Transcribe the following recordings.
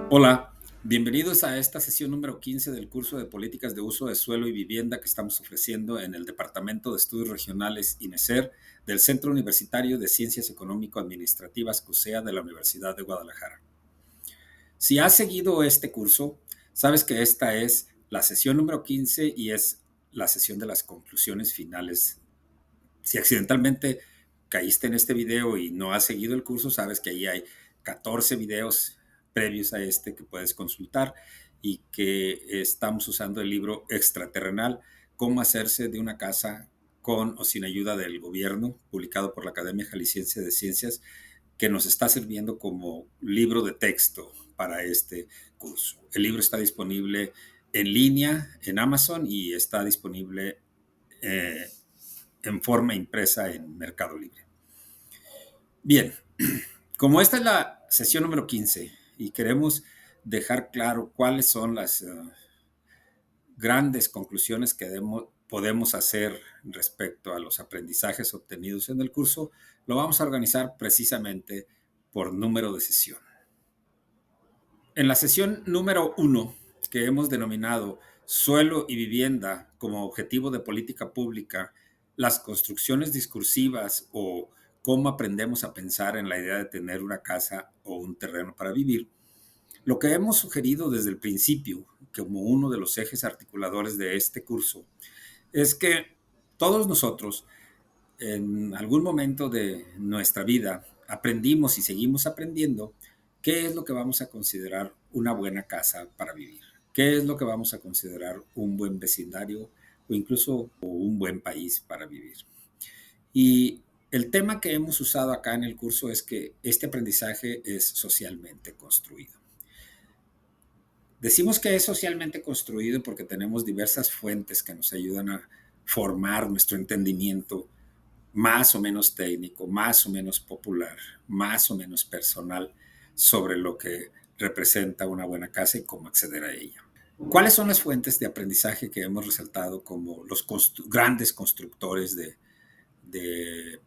Hola, bienvenidos a esta sesión número 15 del curso de Políticas de Uso de Suelo y Vivienda que estamos ofreciendo en el Departamento de Estudios Regionales INESER del Centro Universitario de Ciencias Económico-Administrativas CUSEA de la Universidad de Guadalajara. Si has seguido este curso, sabes que esta es la sesión número 15 y es la sesión de las conclusiones finales. Si accidentalmente caíste en este video y no has seguido el curso, sabes que ahí hay 14 videos previos a este que puedes consultar y que estamos usando el libro Extraterrenal, Cómo hacerse de una casa con o sin ayuda del gobierno, publicado por la Academia Jalisciense de Ciencias, que nos está sirviendo como libro de texto para este curso. El libro está disponible en línea en Amazon y está disponible eh, en forma impresa en Mercado Libre. Bien, como esta es la sesión número 15 y queremos dejar claro cuáles son las grandes conclusiones que podemos hacer respecto a los aprendizajes obtenidos en el curso, lo vamos a organizar precisamente por número de sesión. En la sesión número 1, que hemos denominado Suelo y Vivienda como objetivo de política pública, las construcciones discursivas o cómo aprendemos a pensar en la idea de tener una casa o un terreno para vivir, lo que hemos sugerido desde el principio, como uno de los ejes articuladores de este curso, es que todos nosotros en algún momento de nuestra vida aprendimos y seguimos aprendiendo qué es lo que vamos a considerar una buena casa para vivir, qué es lo que vamos a considerar un buen vecindario o incluso un buen país para vivir. Y el tema que hemos usado acá en el curso es que este aprendizaje es socialmente construido. Decimos que es socialmente construido porque tenemos diversas fuentes que nos ayudan a formar nuestro entendimiento más o menos técnico, más o menos popular, más o menos personal sobre lo que representa una buena casa y cómo acceder a ella. ¿Cuáles son las fuentes de aprendizaje que hemos resaltado como los grandes constructores de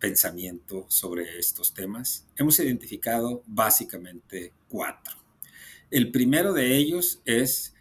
pensamiento sobre estos temas? Hemos identificado básicamente 4. El primero de ellos es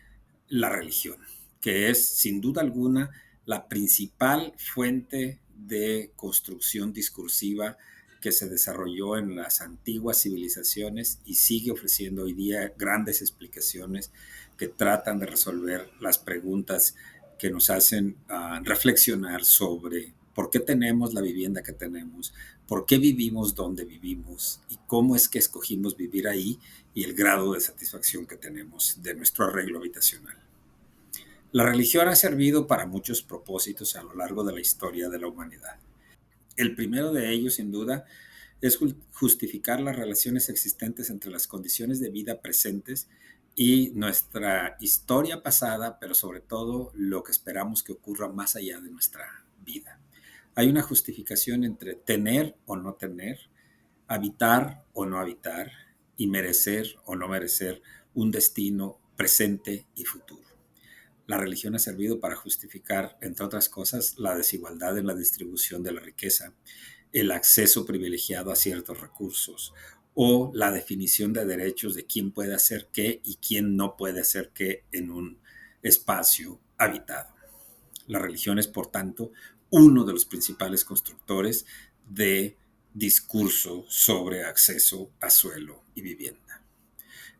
la religión, que es sin duda alguna la principal fuente de construcción discursiva que se desarrolló en las antiguas civilizaciones y sigue ofreciendo hoy día grandes explicaciones que tratan de resolver las preguntas que nos hacen reflexionar sobre por qué tenemos la vivienda que tenemos, por qué vivimos donde vivimos y cómo es que escogimos vivir ahí y el grado de satisfacción que tenemos de nuestro arreglo habitacional. La religión ha servido para muchos propósitos a lo largo de la historia de la humanidad. El primero de ellos, sin duda, es justificar las relaciones existentes entre las condiciones de vida presentes y nuestra historia pasada, pero sobre todo lo que esperamos que ocurra más allá de nuestra vida. Hay una justificación entre tener o no tener, habitar o no habitar y merecer o no merecer un destino presente y futuro. La religión ha servido para justificar, entre otras cosas, la desigualdad en la distribución de la riqueza, el acceso privilegiado a ciertos recursos o la definición de derechos de quién puede hacer qué y quién no puede hacer qué en un espacio habitado. La religión es, por tanto, uno de los principales constructores de discurso sobre acceso a suelo y vivienda.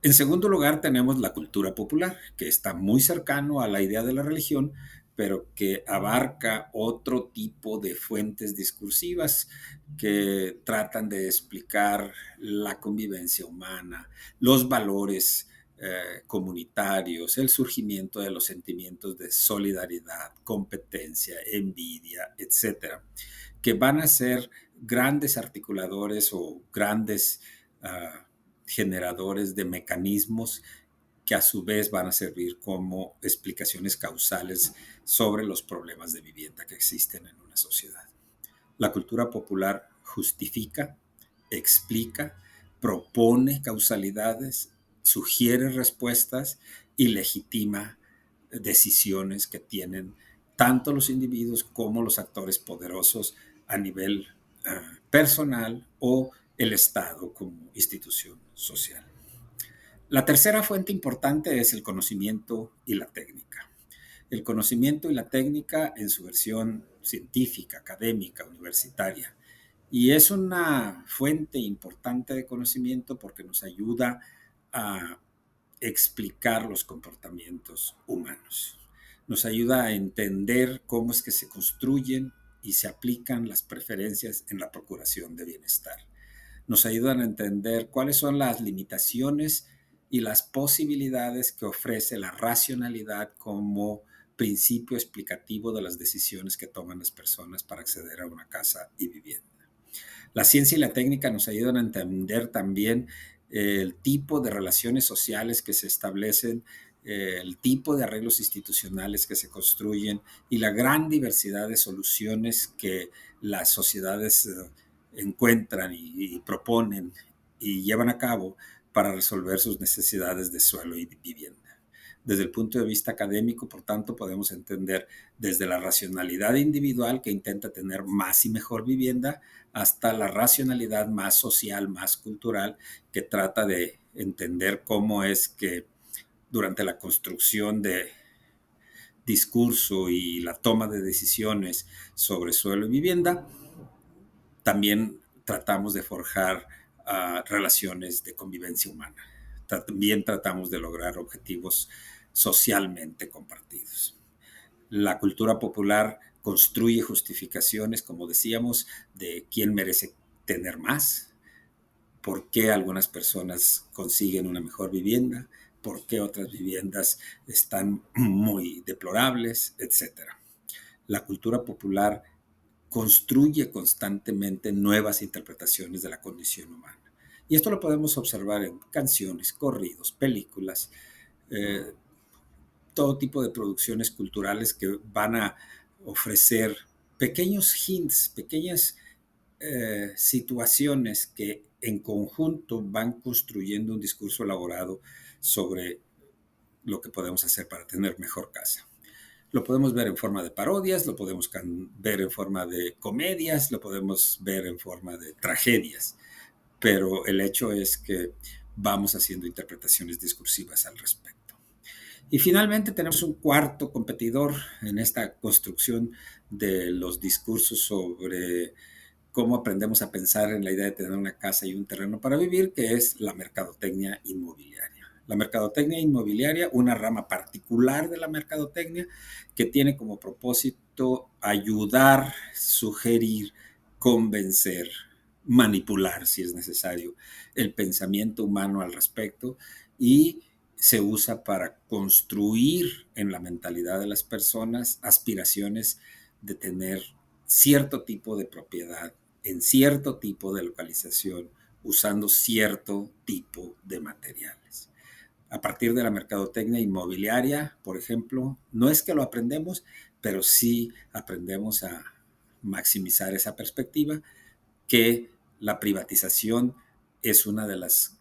En segundo lugar, tenemos la cultura popular, que está muy cercano a la idea de la religión, pero que abarca otro tipo de fuentes discursivas que tratan de explicar la convivencia humana, los valores comunitarios, el surgimiento de los sentimientos de solidaridad, competencia, envidia, etcétera, que van a ser grandes articuladores o grandes generadores de mecanismos que a su vez van a servir como explicaciones causales sobre los problemas de vivienda que existen en una sociedad. La cultura popular justifica, explica, propone causalidades, sugiere respuestas y legitima decisiones que tienen tanto los individuos como los actores poderosos a nivel personal o el Estado como institución social. La tercera fuente importante es el conocimiento y la técnica. El conocimiento y la técnica en su versión científica, académica, universitaria. Y es una fuente importante de conocimiento porque nos ayuda a explicar los comportamientos humanos. Nos ayuda a entender cómo es que se construyen y se aplican las preferencias en la procuración de bienestar. Nos ayudan a entender cuáles son las limitaciones y las posibilidades que ofrece la racionalidad como principio explicativo de las decisiones que toman las personas para acceder a una casa y vivienda. La ciencia y la técnica nos ayudan a entender también el tipo de relaciones sociales que se establecen, el tipo de arreglos institucionales que se construyen y la gran diversidad de soluciones que las sociedades encuentran y proponen y llevan a cabo para resolver sus necesidades de suelo y vivienda. Desde el punto de vista académico, por tanto, podemos entender desde la racionalidad individual que intenta tener más y mejor vivienda hasta la racionalidad más social, más cultural, que trata de entender cómo es que durante la construcción de discurso y la toma de decisiones sobre suelo y vivienda, también tratamos de forjar relaciones de convivencia humana. También tratamos de lograr objetivos socialmente compartidos. La cultura popular construye justificaciones, como decíamos, de quién merece tener más, por qué algunas personas consiguen una mejor vivienda, por qué otras viviendas están muy deplorables, etcétera. La cultura popular construye constantemente nuevas interpretaciones de la condición humana. Y esto lo podemos observar en canciones, corridos, películas, eh, todo tipo de producciones culturales que van a ofrecer pequeños hints, pequeñas situaciones que en conjunto van construyendo un discurso elaborado sobre lo que podemos hacer para tener mejor casa. Lo podemos ver en forma de parodias, lo podemos ver en forma de comedias, lo podemos ver en forma de tragedias, pero el hecho es que vamos haciendo interpretaciones discursivas al respecto. Y finalmente tenemos un cuarto competidor en esta construcción de los discursos sobre cómo aprendemos a pensar en la idea de tener una casa y un terreno para vivir, que es la mercadotecnia inmobiliaria. La mercadotecnia inmobiliaria, una rama particular de la mercadotecnia que tiene como propósito ayudar, sugerir, convencer, manipular, si es necesario, el pensamiento humano al respecto y se usa para construir en la mentalidad de las personas aspiraciones de tener cierto tipo de propiedad en cierto tipo de localización usando cierto tipo de materiales. A partir de la mercadotecnia inmobiliaria, por ejemplo, no es que lo aprendemos, pero sí aprendemos a maximizar esa perspectiva que la privatización es una de las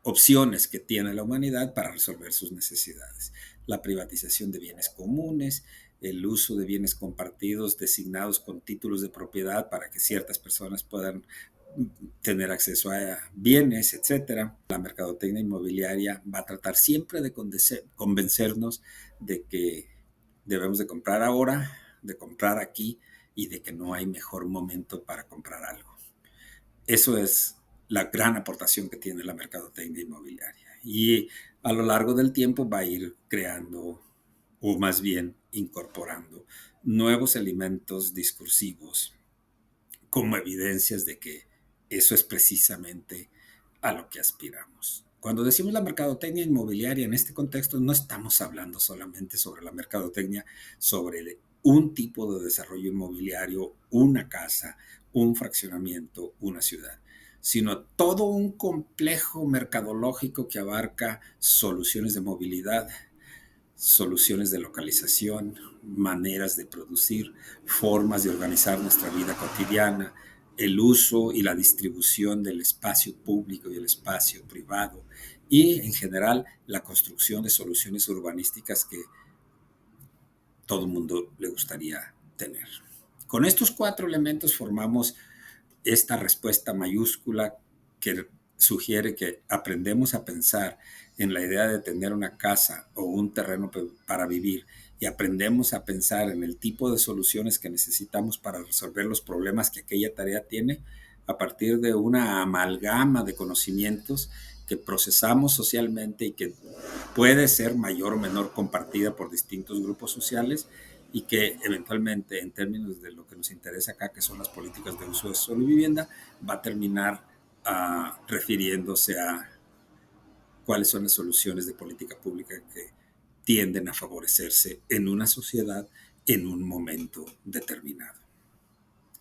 opciones que tiene la humanidad para resolver sus necesidades. La privatización de bienes comunes, el uso de bienes compartidos designados con títulos de propiedad para que ciertas personas puedan tener acceso a bienes, etcétera. La mercadotecnia inmobiliaria va a tratar siempre de convencernos de que debemos de comprar ahora, de comprar aquí y de que no hay mejor momento para comprar algo. Eso es la gran aportación que tiene la mercadotecnia inmobiliaria. Y a lo largo del tiempo va a ir creando, o más bien incorporando, nuevos elementos discursivos como evidencias de que eso es precisamente a lo que aspiramos. Cuando decimos la mercadotecnia inmobiliaria en este contexto, no estamos hablando solamente sobre la mercadotecnia, sobre un tipo de desarrollo inmobiliario, una casa, un fraccionamiento, una ciudad, sino todo un complejo mercadológico que abarca soluciones de movilidad, soluciones de localización, maneras de producir, formas de organizar nuestra vida cotidiana, el uso y la distribución del espacio público y el espacio privado y en general la construcción de soluciones urbanísticas que todo el mundo le gustaría tener. Con estos cuatro elementos formamos esta respuesta mayúscula que sugiere que aprendemos a pensar en la idea de tener una casa o un terreno para vivir y aprendemos a pensar en el tipo de soluciones que necesitamos para resolver los problemas que aquella tarea tiene a partir de una amalgama de conocimientos que procesamos socialmente y que puede ser mayor o menor compartida por distintos grupos sociales y que eventualmente en términos de lo que nos interesa acá, que son las políticas de uso de suelo y vivienda, va a terminar refiriéndose a cuáles son las soluciones de política pública que tienden a favorecerse en una sociedad en un momento determinado.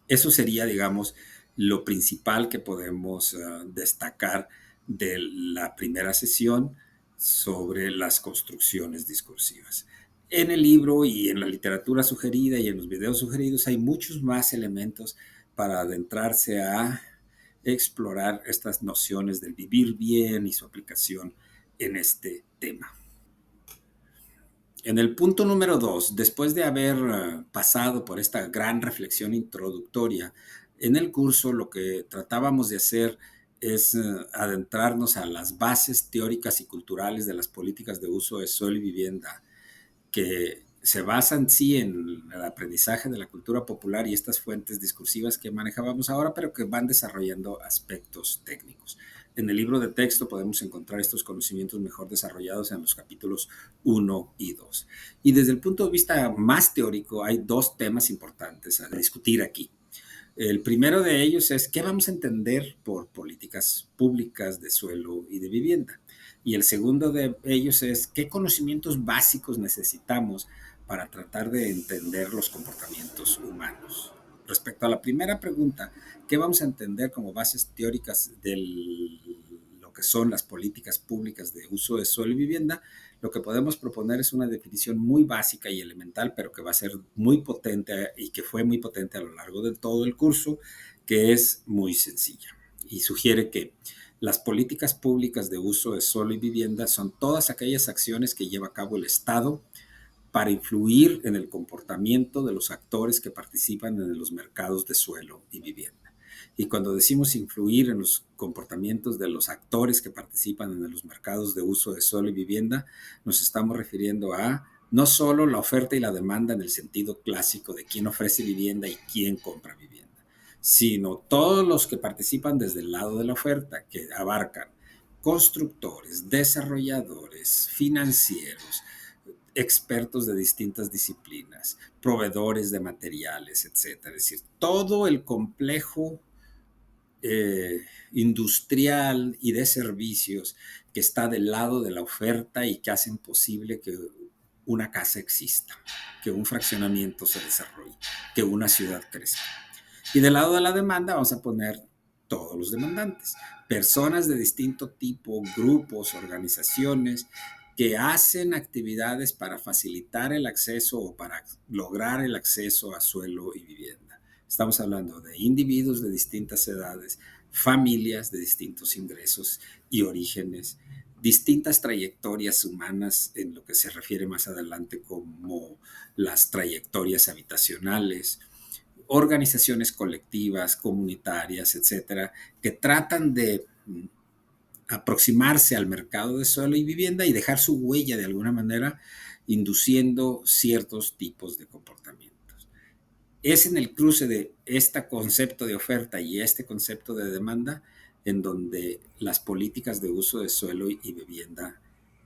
Eso sería, digamos, lo principal que podemos destacar de la primera sesión sobre las construcciones discursivas. En el libro y en la literatura sugerida y en los videos sugeridos hay muchos más elementos para adentrarse a explorar estas nociones del vivir bien y su aplicación en este tema. En el punto número 2, después de haber pasado por esta gran reflexión introductoria, en el curso lo que tratábamos de hacer es adentrarnos a las bases teóricas y culturales de las políticas de uso de suelo y vivienda, que se basan sí en el aprendizaje de la cultura popular y estas fuentes discursivas que manejábamos ahora, pero que van desarrollando aspectos técnicos. En el libro de texto podemos encontrar estos conocimientos mejor desarrollados en los capítulos 1 y 2. Y desde el punto de vista más teórico hay dos temas importantes a discutir aquí. El primero de ellos es qué vamos a entender por políticas públicas de suelo y de vivienda. Y el segundo de ellos es qué conocimientos básicos necesitamos para tratar de entender los comportamientos humanos. Respecto a la primera pregunta, ¿qué vamos a entender como bases teóricas de lo que son las políticas públicas de uso de suelo y vivienda? Lo que podemos proponer es una definición muy básica y elemental, pero que va a ser muy potente y que fue muy potente a lo largo de todo el curso, que es muy sencilla y sugiere que las políticas públicas de uso de suelo y vivienda son todas aquellas acciones que lleva a cabo el Estado para influir en el comportamiento de los actores que participan en los mercados de suelo y vivienda. Y cuando decimos influir en los comportamientos de los actores que participan en los mercados de uso de suelo y vivienda, nos estamos refiriendo a no solo la oferta y la demanda en el sentido clásico de quién ofrece vivienda y quién compra vivienda, sino todos los que participan desde el lado de la oferta, que abarcan constructores, desarrolladores, financieros, expertos de distintas disciplinas, proveedores de materiales, etcétera. Es decir, todo el complejo industrial y de servicios que está del lado de la oferta y que hacen posible que una casa exista, que un fraccionamiento se desarrolle, que una ciudad crezca. Y del lado de la demanda vamos a poner todos los demandantes, personas de distinto tipo, grupos, organizaciones que hacen actividades para facilitar el acceso o para lograr el acceso a suelo y vivienda. Estamos hablando de individuos de distintas edades, familias de distintos ingresos y orígenes, distintas trayectorias humanas en lo que se refiere más adelante como las trayectorias habitacionales, organizaciones colectivas, comunitarias, etcétera, que tratan de aproximarse al mercado de suelo y vivienda y dejar su huella de alguna manera, induciendo ciertos tipos de comportamientos. Es en el cruce de este concepto de oferta y este concepto de demanda en donde las políticas de uso de suelo y vivienda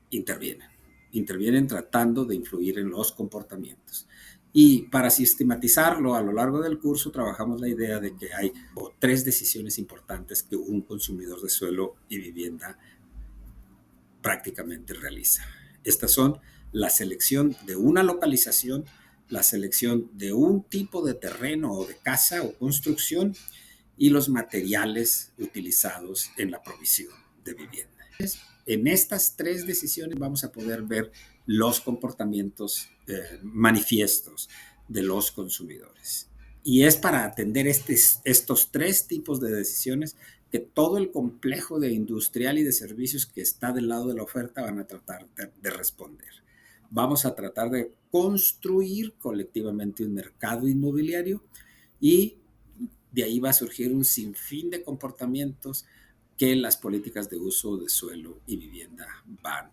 intervienen. Intervienen tratando de influir en los comportamientos. Y para sistematizarlo a lo largo del curso trabajamos la idea de que hay tres decisiones importantes que un consumidor de suelo y vivienda prácticamente realiza. Estas son la selección de una localización, la selección de un tipo de terreno o de casa o construcción y los materiales utilizados en la provisión de vivienda. En estas tres decisiones vamos a poder ver los comportamientos manifiestos de los consumidores. Y es para atender estos tres tipos de decisiones que todo el complejo de industrial y de servicios que está del lado de la oferta van a tratar de responder. Vamos a tratar de construir colectivamente un mercado inmobiliario y de ahí va a surgir un sinfín de comportamientos que las políticas de uso de suelo y vivienda van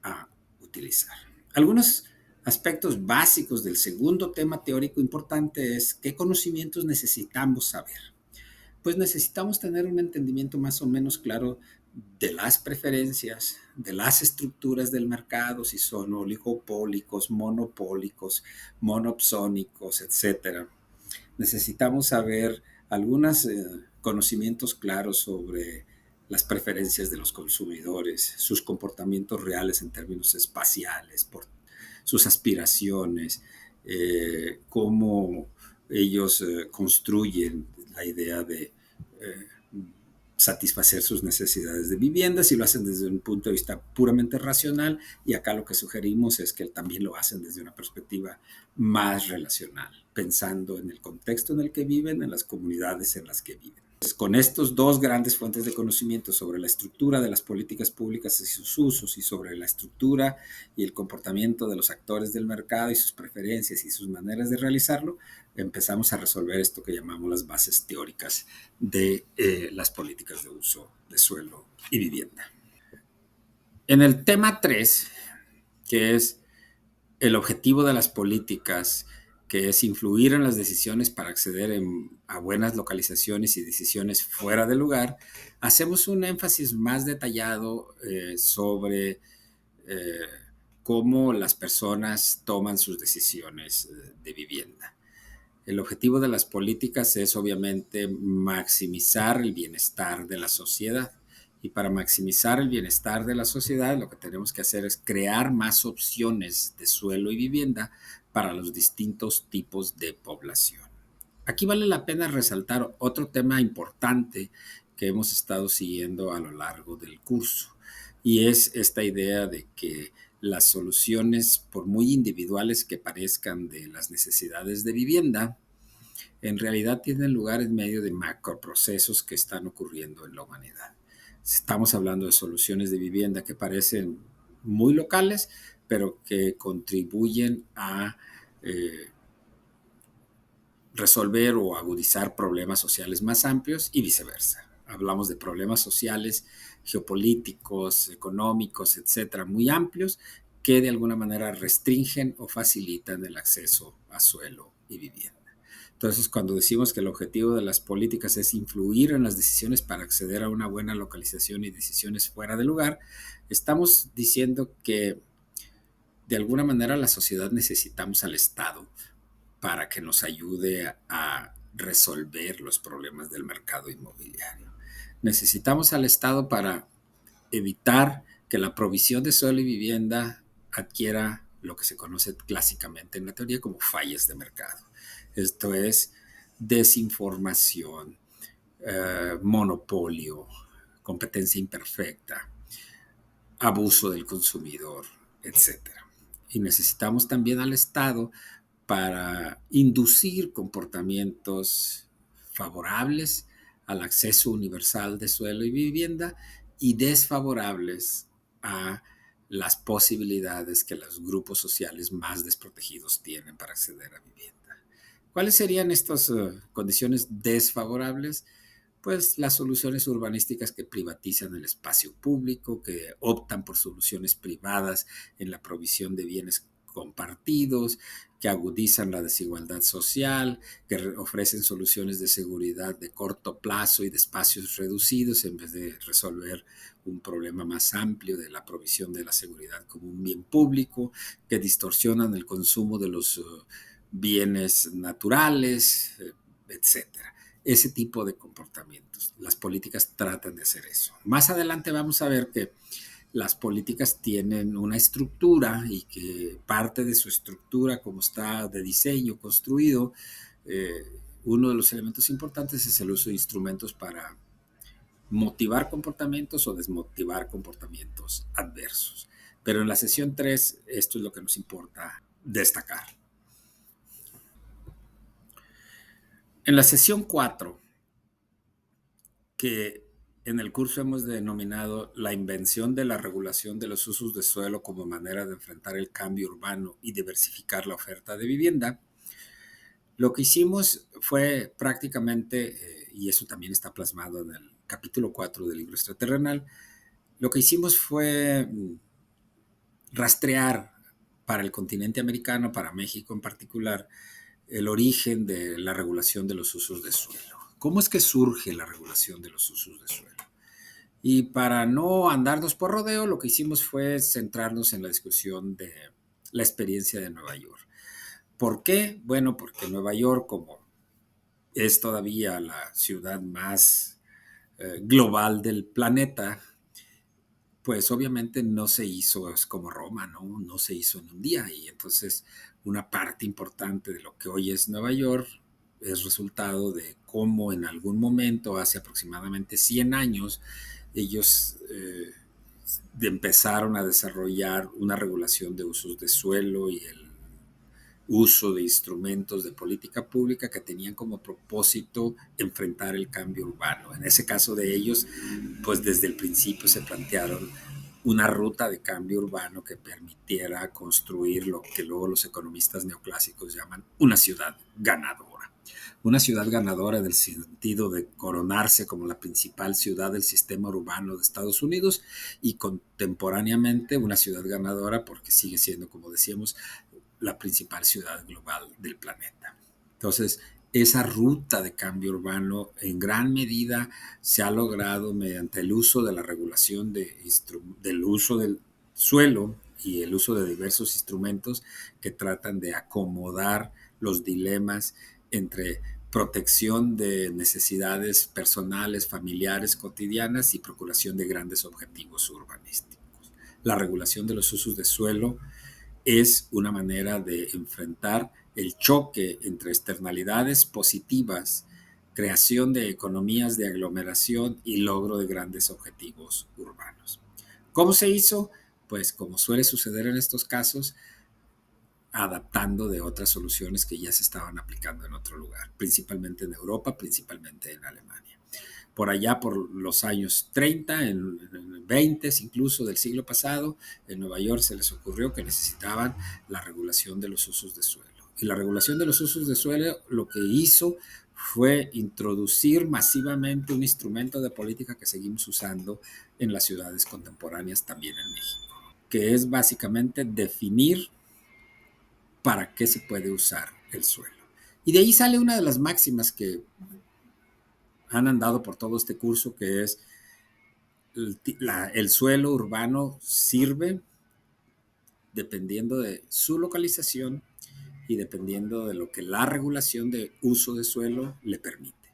a utilizar. Algunos aspectos básicos del segundo tema teórico importante es qué conocimientos necesitamos saber. Pues necesitamos tener un entendimiento más o menos claro de las preferencias, de las estructuras del mercado, si son oligopólicos, monopólicos, monopsónicos, etcétera. Necesitamos saber algunos conocimientos claros sobre las preferencias de los consumidores, sus comportamientos reales en términos espaciales, por sus aspiraciones, cómo ellos construyen la idea de satisfacer sus necesidades de vivienda, si lo hacen desde un punto de vista puramente racional, y acá lo que sugerimos es que también lo hacen desde una perspectiva más relacional, pensando en el contexto en el que viven, en las comunidades en las que viven. Con estos dos grandes fuentes de conocimiento sobre la estructura de las políticas públicas y sus usos, y sobre la estructura y el comportamiento de los actores del mercado y sus preferencias y sus maneras de realizarlo, empezamos a resolver esto que llamamos las bases teóricas de las políticas de uso de suelo y vivienda. En el tema 3, que es el objetivo de las políticas, que es influir en las decisiones para acceder a buenas localizaciones y decisiones fuera de lugar, hacemos un énfasis más detallado sobre cómo las personas toman sus decisiones de vivienda. El objetivo de las políticas es obviamente maximizar el bienestar de la sociedad. Y para maximizar el bienestar de la sociedad, lo que tenemos que hacer es crear más opciones de suelo y vivienda para los distintos tipos de población. Aquí vale la pena resaltar otro tema importante que hemos estado siguiendo a lo largo del curso, y es esta idea de que las soluciones, por muy individuales que parezcan de las necesidades de vivienda, en realidad tienen lugar en medio de macroprocesos que están ocurriendo en la humanidad. Estamos hablando de soluciones de vivienda que parecen muy locales, pero que contribuyen a resolver o agudizar problemas sociales más amplios y viceversa. Hablamos de problemas sociales, geopolíticos, económicos, etcétera, muy amplios, que de alguna manera restringen o facilitan el acceso a suelo y vivienda. Entonces, cuando decimos que el objetivo de las políticas es influir en las decisiones para acceder a una buena localización y decisiones fuera de lugar, estamos diciendo que de alguna manera la sociedad necesitamos al Estado para que nos ayude a resolver los problemas del mercado inmobiliario. Necesitamos al Estado para evitar que la provisión de suelo y vivienda adquiera lo que se conoce clásicamente en la teoría como fallas de mercado. Esto es desinformación, monopolio, competencia imperfecta, abuso del consumidor, etcétera. Y necesitamos también al Estado para inducir comportamientos favorables al acceso universal de suelo y vivienda y desfavorables a las posibilidades que los grupos sociales más desprotegidos tienen para acceder a vivienda. ¿Cuáles serían estas condiciones desfavorables? Pues las soluciones urbanísticas que privatizan el espacio público, que optan por soluciones privadas en la provisión de bienes compartidos, que agudizan la desigualdad social, que ofrecen soluciones de seguridad de corto plazo y de espacios reducidos en vez de resolver un problema más amplio de la provisión de la seguridad como un bien público, que distorsionan el consumo de los bienes naturales, etcétera. Ese tipo de comportamientos. Las políticas tratan de hacer eso. Más adelante vamos a ver que las políticas tienen una estructura y que parte de su estructura, como está de diseño construido, uno de los elementos importantes es el uso de instrumentos para motivar comportamientos o desmotivar comportamientos adversos. Pero en la sesión 3, esto es lo que nos importa destacar. En la sesión 4, que en el curso hemos denominado la invención de la regulación de los usos de suelo como manera de enfrentar el cambio urbano y diversificar la oferta de vivienda, lo que hicimos fue prácticamente, y eso también está plasmado en el capítulo 4 del libro extraterrenal, lo que hicimos fue rastrear para el continente americano, para México en particular, el origen de la regulación de los usos de suelo. ¿Cómo es que surge la regulación de los usos de suelo? Y para no andarnos por rodeo, lo que hicimos fue centrarnos en la discusión de la experiencia de Nueva York. ¿Por qué? Bueno, porque Nueva York, como es todavía la ciudad más global del planeta, pues obviamente no se hizo es como Roma, ¿no? No se hizo en un día. Y entonces una parte importante de lo que hoy es Nueva York es resultado de cómo en algún momento, hace aproximadamente 100 años, ellos empezaron a desarrollar una regulación de usos de suelo y el uso de instrumentos de política pública que tenían como propósito enfrentar el cambio urbano. En ese caso de ellos, pues desde el principio se plantearon una ruta de cambio urbano que permitiera construir lo que luego los economistas neoclásicos llaman una ciudad ganadora. Una ciudad ganadora en el sentido de coronarse como la principal ciudad del sistema urbano de Estados Unidos y contemporáneamente una ciudad ganadora porque sigue siendo, como decíamos, la principal ciudad global del planeta. Entonces, esa ruta de cambio urbano en gran medida se ha logrado mediante el uso de la regulación del uso del suelo y el uso de diversos instrumentos que tratan de acomodar los dilemas entre protección de necesidades personales, familiares, cotidianas y procuración de grandes objetivos urbanísticos. La regulación de los usos de suelo es una manera de enfrentar el choque entre externalidades positivas, creación de economías de aglomeración y logro de grandes objetivos urbanos. ¿Cómo se hizo? Pues como suele suceder en estos casos, adaptando de otras soluciones que ya se estaban aplicando en otro lugar, principalmente en Europa, principalmente en Alemania. Por allá, por los años 30, en 20 incluso del siglo pasado, en Nueva York se les ocurrió que necesitaban la regulación de los usos de suelo. Y la regulación de los usos de suelo lo que hizo fue introducir masivamente un instrumento de política que seguimos usando en las ciudades contemporáneas, también en México, que es básicamente definir para qué se puede usar el suelo. Y de ahí sale una de las máximas que han andado por todo este curso, que es el suelo urbano sirve dependiendo de su localización y dependiendo de lo que la regulación de uso de suelo le permite.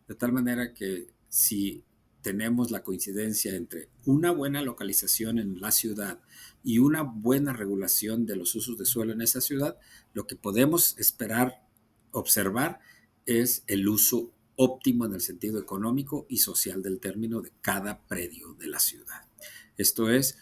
De tal manera que si tenemos la coincidencia entre una buena localización en la ciudad y una buena regulación de los usos de suelo en esa ciudad, lo que podemos esperar, observar, es el uso óptimo en el sentido económico y social del término de cada predio de la ciudad. Esto es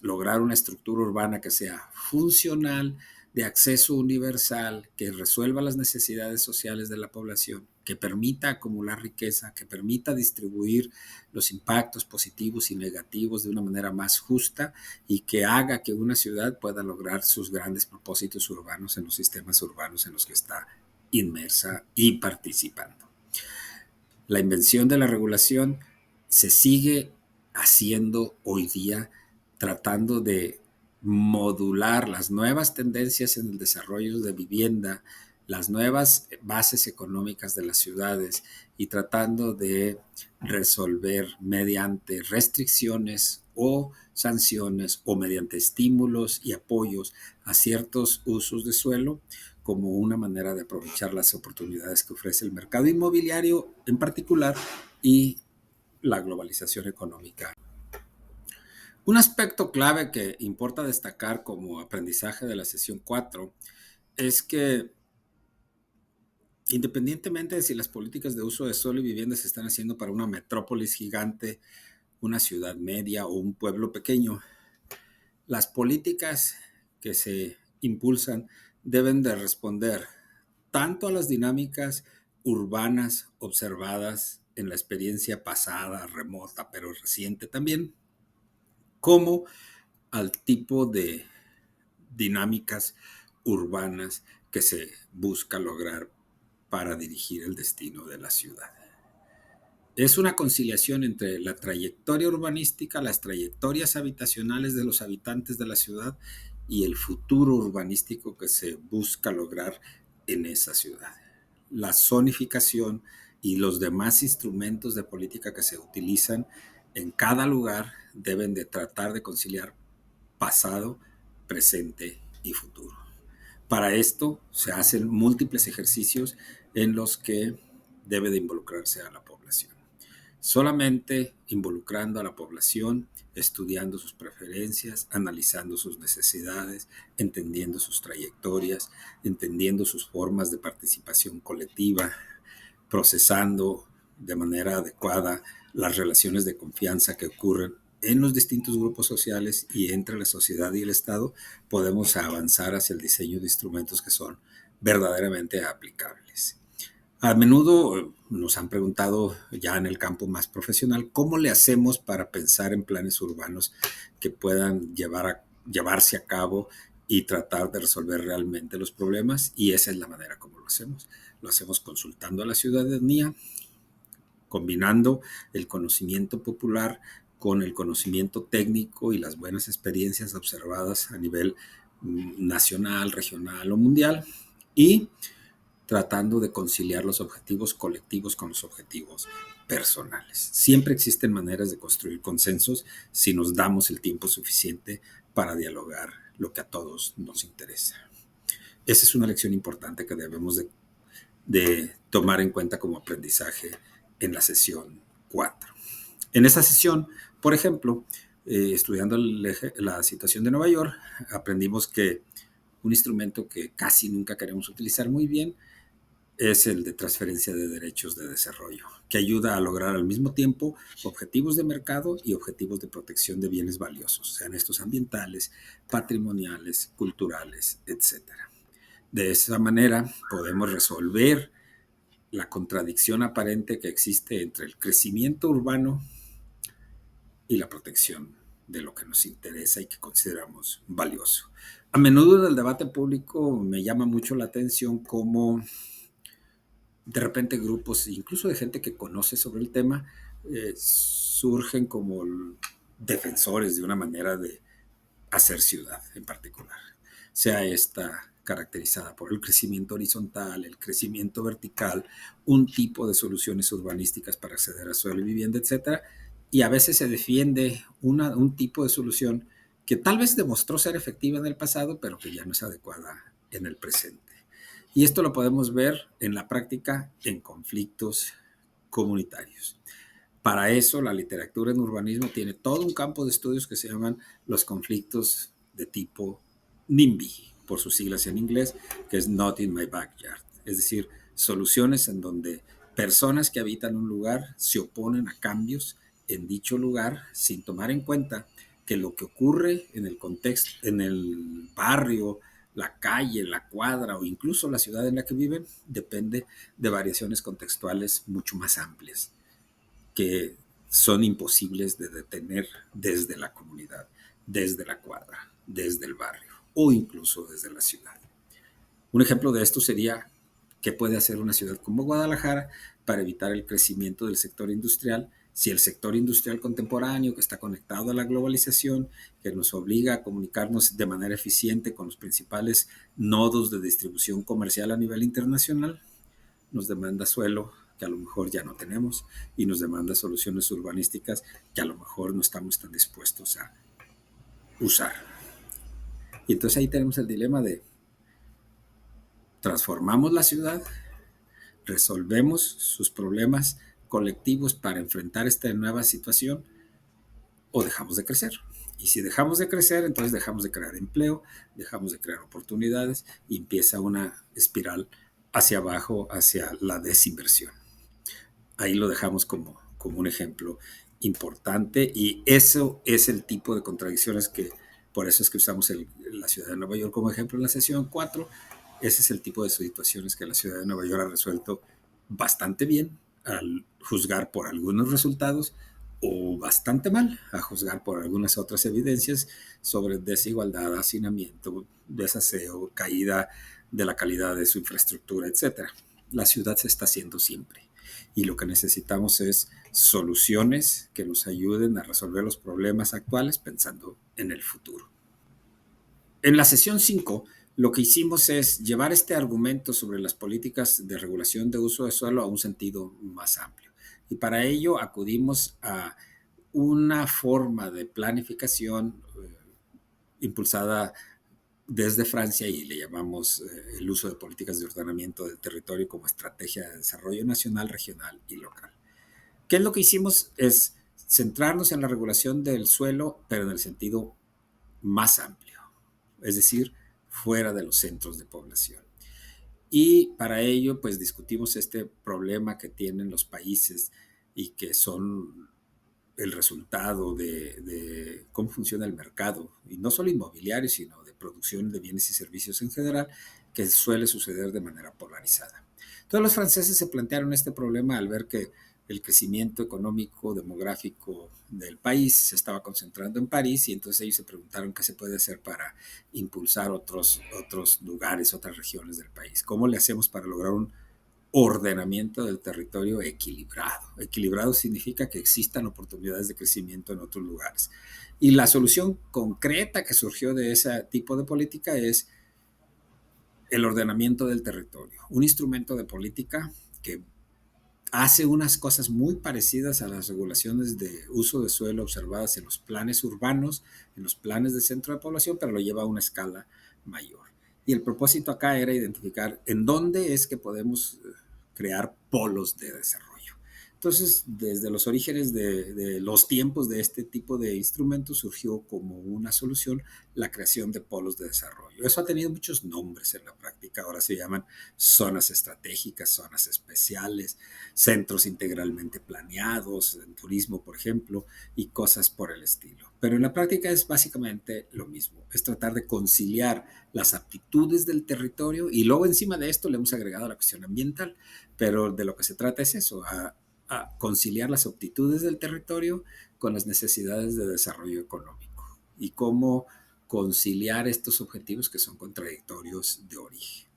lograr una estructura urbana que sea funcional, de acceso universal, que resuelva las necesidades sociales de la población, que permita acumular riqueza, que permita distribuir los impactos positivos y negativos de una manera más justa y que haga que una ciudad pueda lograr sus grandes propósitos urbanos en los sistemas urbanos en los que está inmersa y participando. La invención de la regulación se sigue haciendo hoy día tratando de modular las nuevas tendencias en el desarrollo de vivienda, las nuevas bases económicas de las ciudades y tratando de resolver mediante restricciones o sanciones o mediante estímulos y apoyos a ciertos usos de suelo como una manera de aprovechar las oportunidades que ofrece el mercado inmobiliario en particular y la globalización económica. Un aspecto clave que importa destacar como aprendizaje de la sesión 4 es que independientemente de si las políticas de uso de suelo y vivienda se están haciendo para una metrópolis gigante, una ciudad media o un pueblo pequeño, las políticas que se impulsan deben de responder tanto a las dinámicas urbanas observadas en la experiencia pasada, remota, pero reciente también, como al tipo de dinámicas urbanas que se busca lograr para dirigir el destino de la ciudad. Es una conciliación entre la trayectoria urbanística, las trayectorias habitacionales de los habitantes de la ciudad y el futuro urbanístico que se busca lograr en esa ciudad. La zonificación y los demás instrumentos de política que se utilizan en cada lugar deben de tratar de conciliar pasado, presente y futuro. Para esto se hacen múltiples ejercicios en los que debe de involucrarse a la población. Solamente involucrando a la población, estudiando sus preferencias, analizando sus necesidades, entendiendo sus trayectorias, entendiendo sus formas de participación colectiva, procesando de manera adecuada las relaciones de confianza que ocurren en los distintos grupos sociales y entre la sociedad y el Estado, podemos avanzar hacia el diseño de instrumentos que son verdaderamente aplicables. A menudo nos han preguntado ya en el campo más profesional, ¿cómo le hacemos para pensar en planes urbanos que puedan llevarse a cabo y tratar de resolver realmente los problemas? Y esa es la manera como lo hacemos. Lo hacemos consultando a la ciudadanía, combinando el conocimiento popular con el conocimiento técnico y las buenas experiencias observadas a nivel nacional, regional o mundial, y tratando de conciliar los objetivos colectivos con los objetivos personales. Siempre existen maneras de construir consensos si nos damos el tiempo suficiente para dialogar lo que a todos nos interesa. Esa es una lección importante que debemos de tomar en cuenta como aprendizaje en la sesión 4. En esta sesión, por ejemplo, estudiando la situación de Nueva York, aprendimos que un instrumento que casi nunca queremos utilizar muy bien es el de transferencia de derechos de desarrollo, que ayuda a lograr al mismo tiempo objetivos de mercado y objetivos de protección de bienes valiosos, sean estos ambientales, patrimoniales, culturales, etc. De esa manera podemos resolver la contradicción aparente que existe entre el crecimiento urbano y la protección de lo que nos interesa y que consideramos valioso. A menudo en el debate público me llama mucho la atención cómo de repente grupos, incluso de gente que conoce sobre el tema, surgen como defensores de una manera de hacer ciudad en particular. Sea esta caracterizada por el crecimiento horizontal, el crecimiento vertical, un tipo de soluciones urbanísticas para acceder a suelo y vivienda, etc. Y a veces se defiende un tipo de solución que tal vez demostró ser efectiva en el pasado, pero que ya no es adecuada en el presente. Y esto lo podemos ver en la práctica en conflictos comunitarios. Para eso, la literatura en urbanismo tiene todo un campo de estudios que se llaman los conflictos de tipo NIMBY, por sus siglas en inglés, que es Not in My Backyard. Es decir, soluciones en donde personas que habitan un lugar se oponen a cambios en dicho lugar sin tomar en cuenta que lo que ocurre en el contexto, en el barrio, la calle, la cuadra o incluso la ciudad en la que viven, depende de variaciones contextuales mucho más amplias que son imposibles de detener desde la comunidad, desde la cuadra, desde el barrio o incluso desde la ciudad. Un ejemplo de esto sería qué puede hacer una ciudad como Guadalajara para evitar el crecimiento del sector industrial si el sector industrial contemporáneo que está conectado a la globalización, que nos obliga a comunicarnos de manera eficiente con los principales nodos de distribución comercial a nivel internacional, nos demanda suelo que a lo mejor ya no tenemos y nos demanda soluciones urbanísticas que a lo mejor no estamos tan dispuestos a usar. Y entonces ahí tenemos el dilema de transformamos la ciudad, resolvemos sus problemas colectivos para enfrentar esta nueva situación o dejamos de crecer. Y si dejamos de crecer, entonces dejamos de crear empleo, dejamos de crear oportunidades y empieza una espiral hacia abajo, hacia la desinversión. Ahí lo dejamos como un ejemplo importante y eso es el tipo de contradicciones que, por eso es que usamos la ciudad de Nueva York como ejemplo en la sesión 4. Ese es el tipo de situaciones que la ciudad de Nueva York ha resuelto bastante bien al juzgar por algunos resultados o bastante mal a juzgar por algunas otras evidencias sobre desigualdad, hacinamiento, desaseo, caída de la calidad de su infraestructura, etc. La ciudad se está haciendo siempre y lo que necesitamos es soluciones que nos ayuden a resolver los problemas actuales pensando en el futuro. En la sesión 5, lo que hicimos es llevar este argumento sobre las políticas de regulación de uso de suelo a un sentido más amplio. Y para ello acudimos a una forma de planificación impulsada desde Francia y le llamamos el uso de políticas de ordenamiento del territorio como estrategia de desarrollo nacional, regional y local. ¿Qué es lo que hicimos? Es centrarnos en la regulación del suelo, pero en el sentido más amplio, es decir, fuera de los centros de población. Y para ello, pues discutimos este problema que tienen los países y que son el resultado de cómo funciona el mercado, y no solo inmobiliario, sino de producción de bienes y servicios en general, que suele suceder de manera polarizada. Todos los franceses se plantearon este problema al ver que el crecimiento económico, demográfico del país se estaba concentrando en París y entonces ellos se preguntaron qué se puede hacer para impulsar otros lugares, otras regiones del país. ¿Cómo le hacemos para lograr un ordenamiento del territorio equilibrado? Equilibrado significa que existan oportunidades de crecimiento en otros lugares. Y la solución concreta que surgió de ese tipo de política es el ordenamiento del territorio, un instrumento de política que hace unas cosas muy parecidas a las regulaciones de uso de suelo observadas en los planes urbanos, en los planes de centro de población, pero lo lleva a una escala mayor. Y el propósito acá era identificar en dónde es que podemos crear polos de desarrollo. Entonces, desde los orígenes de los tiempos de este tipo de instrumentos surgió como una solución la creación de polos de desarrollo. Eso ha tenido muchos nombres en la práctica. Ahora se llaman zonas estratégicas, zonas especiales, centros integralmente planeados, en turismo, por ejemplo, y cosas por el estilo. Pero en la práctica es básicamente lo mismo. Es tratar de conciliar las aptitudes del territorio y luego encima de esto le hemos agregado la cuestión ambiental. Pero de lo que se trata es eso, a conciliar las aptitudes del territorio con las necesidades de desarrollo económico y cómo conciliar estos objetivos que son contradictorios de origen.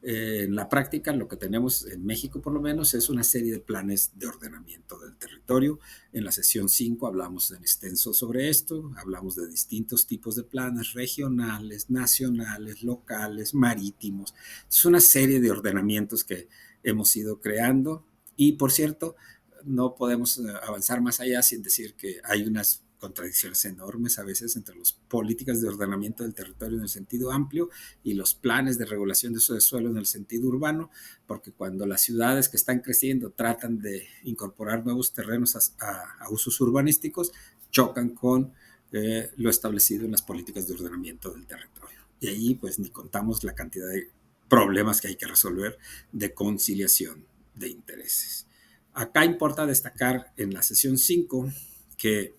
En la práctica, lo que tenemos en México, por lo menos, es una serie de planes de ordenamiento del territorio. En la sesión 5 hablamos en extenso sobre esto, hablamos de distintos tipos de planes regionales, nacionales, locales, marítimos. Es una serie de ordenamientos que hemos ido creando y, por cierto, no podemos avanzar más allá sin decir que hay unas contradicciones enormes a veces entre las políticas de ordenamiento del territorio en el sentido amplio y los planes de regulación de uso de suelo en el sentido urbano, porque cuando las ciudades que están creciendo tratan de incorporar nuevos terrenos a usos urbanísticos, chocan con lo establecido en las políticas de ordenamiento del territorio. Y ahí pues ni contamos la cantidad de problemas que hay que resolver de conciliación de intereses. Acá importa destacar en la sesión 5 que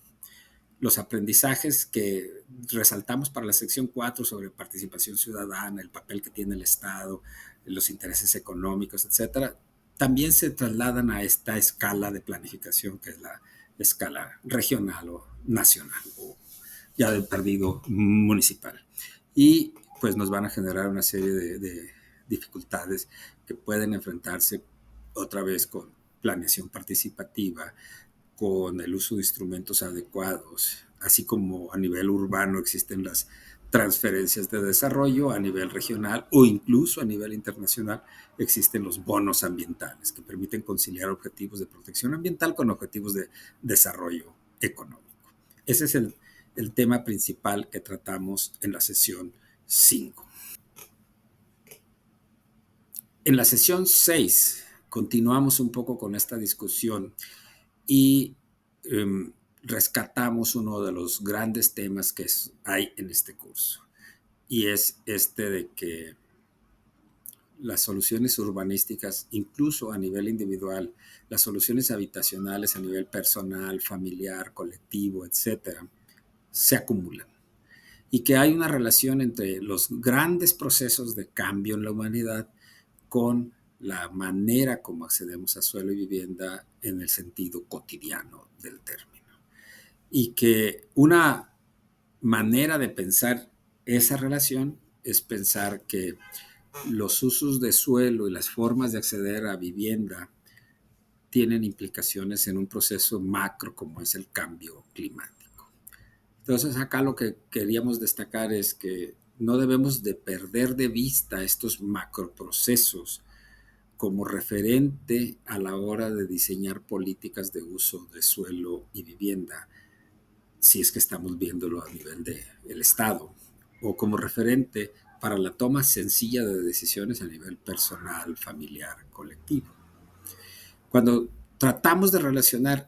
los aprendizajes que resaltamos para la sección 4 sobre participación ciudadana, el papel que tiene el Estado, los intereses económicos, etcétera, también se trasladan a esta escala de planificación que es la escala regional o nacional o ya del perdido municipal. Y pues nos van a generar una serie de dificultades que pueden enfrentarse otra vez con planeación participativa, con el uso de instrumentos adecuados, así como a nivel urbano existen las transferencias de desarrollo, a nivel regional o incluso a nivel internacional existen los bonos ambientales que permiten conciliar objetivos de protección ambiental con objetivos de desarrollo económico. Ese es el tema principal que tratamos en la sesión 5. En la sesión 6 continuamos un poco con esta discusión y rescatamos uno de los grandes temas que hay en este curso, y es este de que las soluciones urbanísticas, incluso a nivel individual, las soluciones habitacionales a nivel personal, familiar, colectivo, etcétera, se acumulan. Y que hay una relación entre los grandes procesos de cambio en la humanidad con la manera como accedemos a suelo y vivienda en el sentido cotidiano del término. Y que una manera de pensar esa relación es pensar que los usos de suelo y las formas de acceder a vivienda tienen implicaciones en un proceso macro como es el cambio climático. Entonces acá lo que queríamos destacar es que no debemos de perder de vista estos macroprocesos como referente a la hora de diseñar políticas de uso de suelo y vivienda, si es que estamos viéndolo a nivel del Estado, o como referente para la toma sencilla de decisiones a nivel personal, familiar, colectivo. Cuando tratamos de relacionar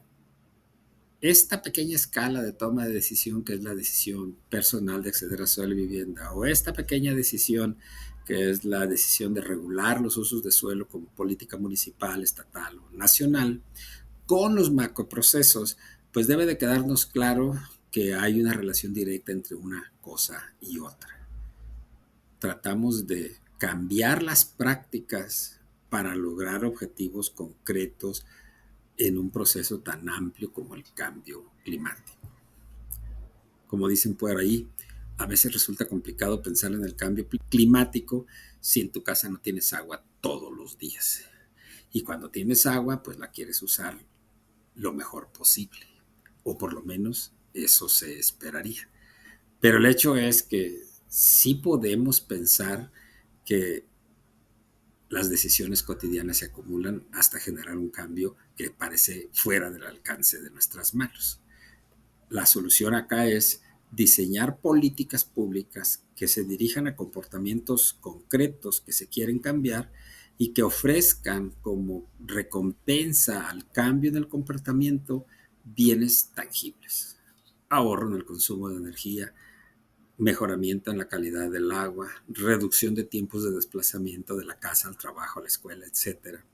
esta pequeña escala de toma de decisión, que es la decisión personal de acceder a suelo y vivienda, o esta pequeña decisión, que es la decisión de regular los usos de suelo como política municipal, estatal o nacional, con los macroprocesos, pues debe de quedarnos claro que hay una relación directa entre una cosa y otra. Tratamos de cambiar las prácticas para lograr objetivos concretos en un proceso tan amplio como el cambio climático. Como dicen por ahí, a veces resulta complicado pensar en el cambio climático si en tu casa no tienes agua todos los días. Y cuando tienes agua, pues la quieres usar lo mejor posible, o por lo menos eso se esperaría. Pero el hecho es que sí podemos pensar que las decisiones cotidianas se acumulan hasta generar un cambio que parece fuera del alcance de nuestras manos. La solución acá es diseñar políticas públicas que se dirijan a comportamientos concretos que se quieren cambiar y que ofrezcan como recompensa al cambio en el comportamiento bienes tangibles. Ahorro en el consumo de energía, mejoramiento en la calidad del agua, reducción de tiempos de desplazamiento de la casa al trabajo, a la escuela, etcétera,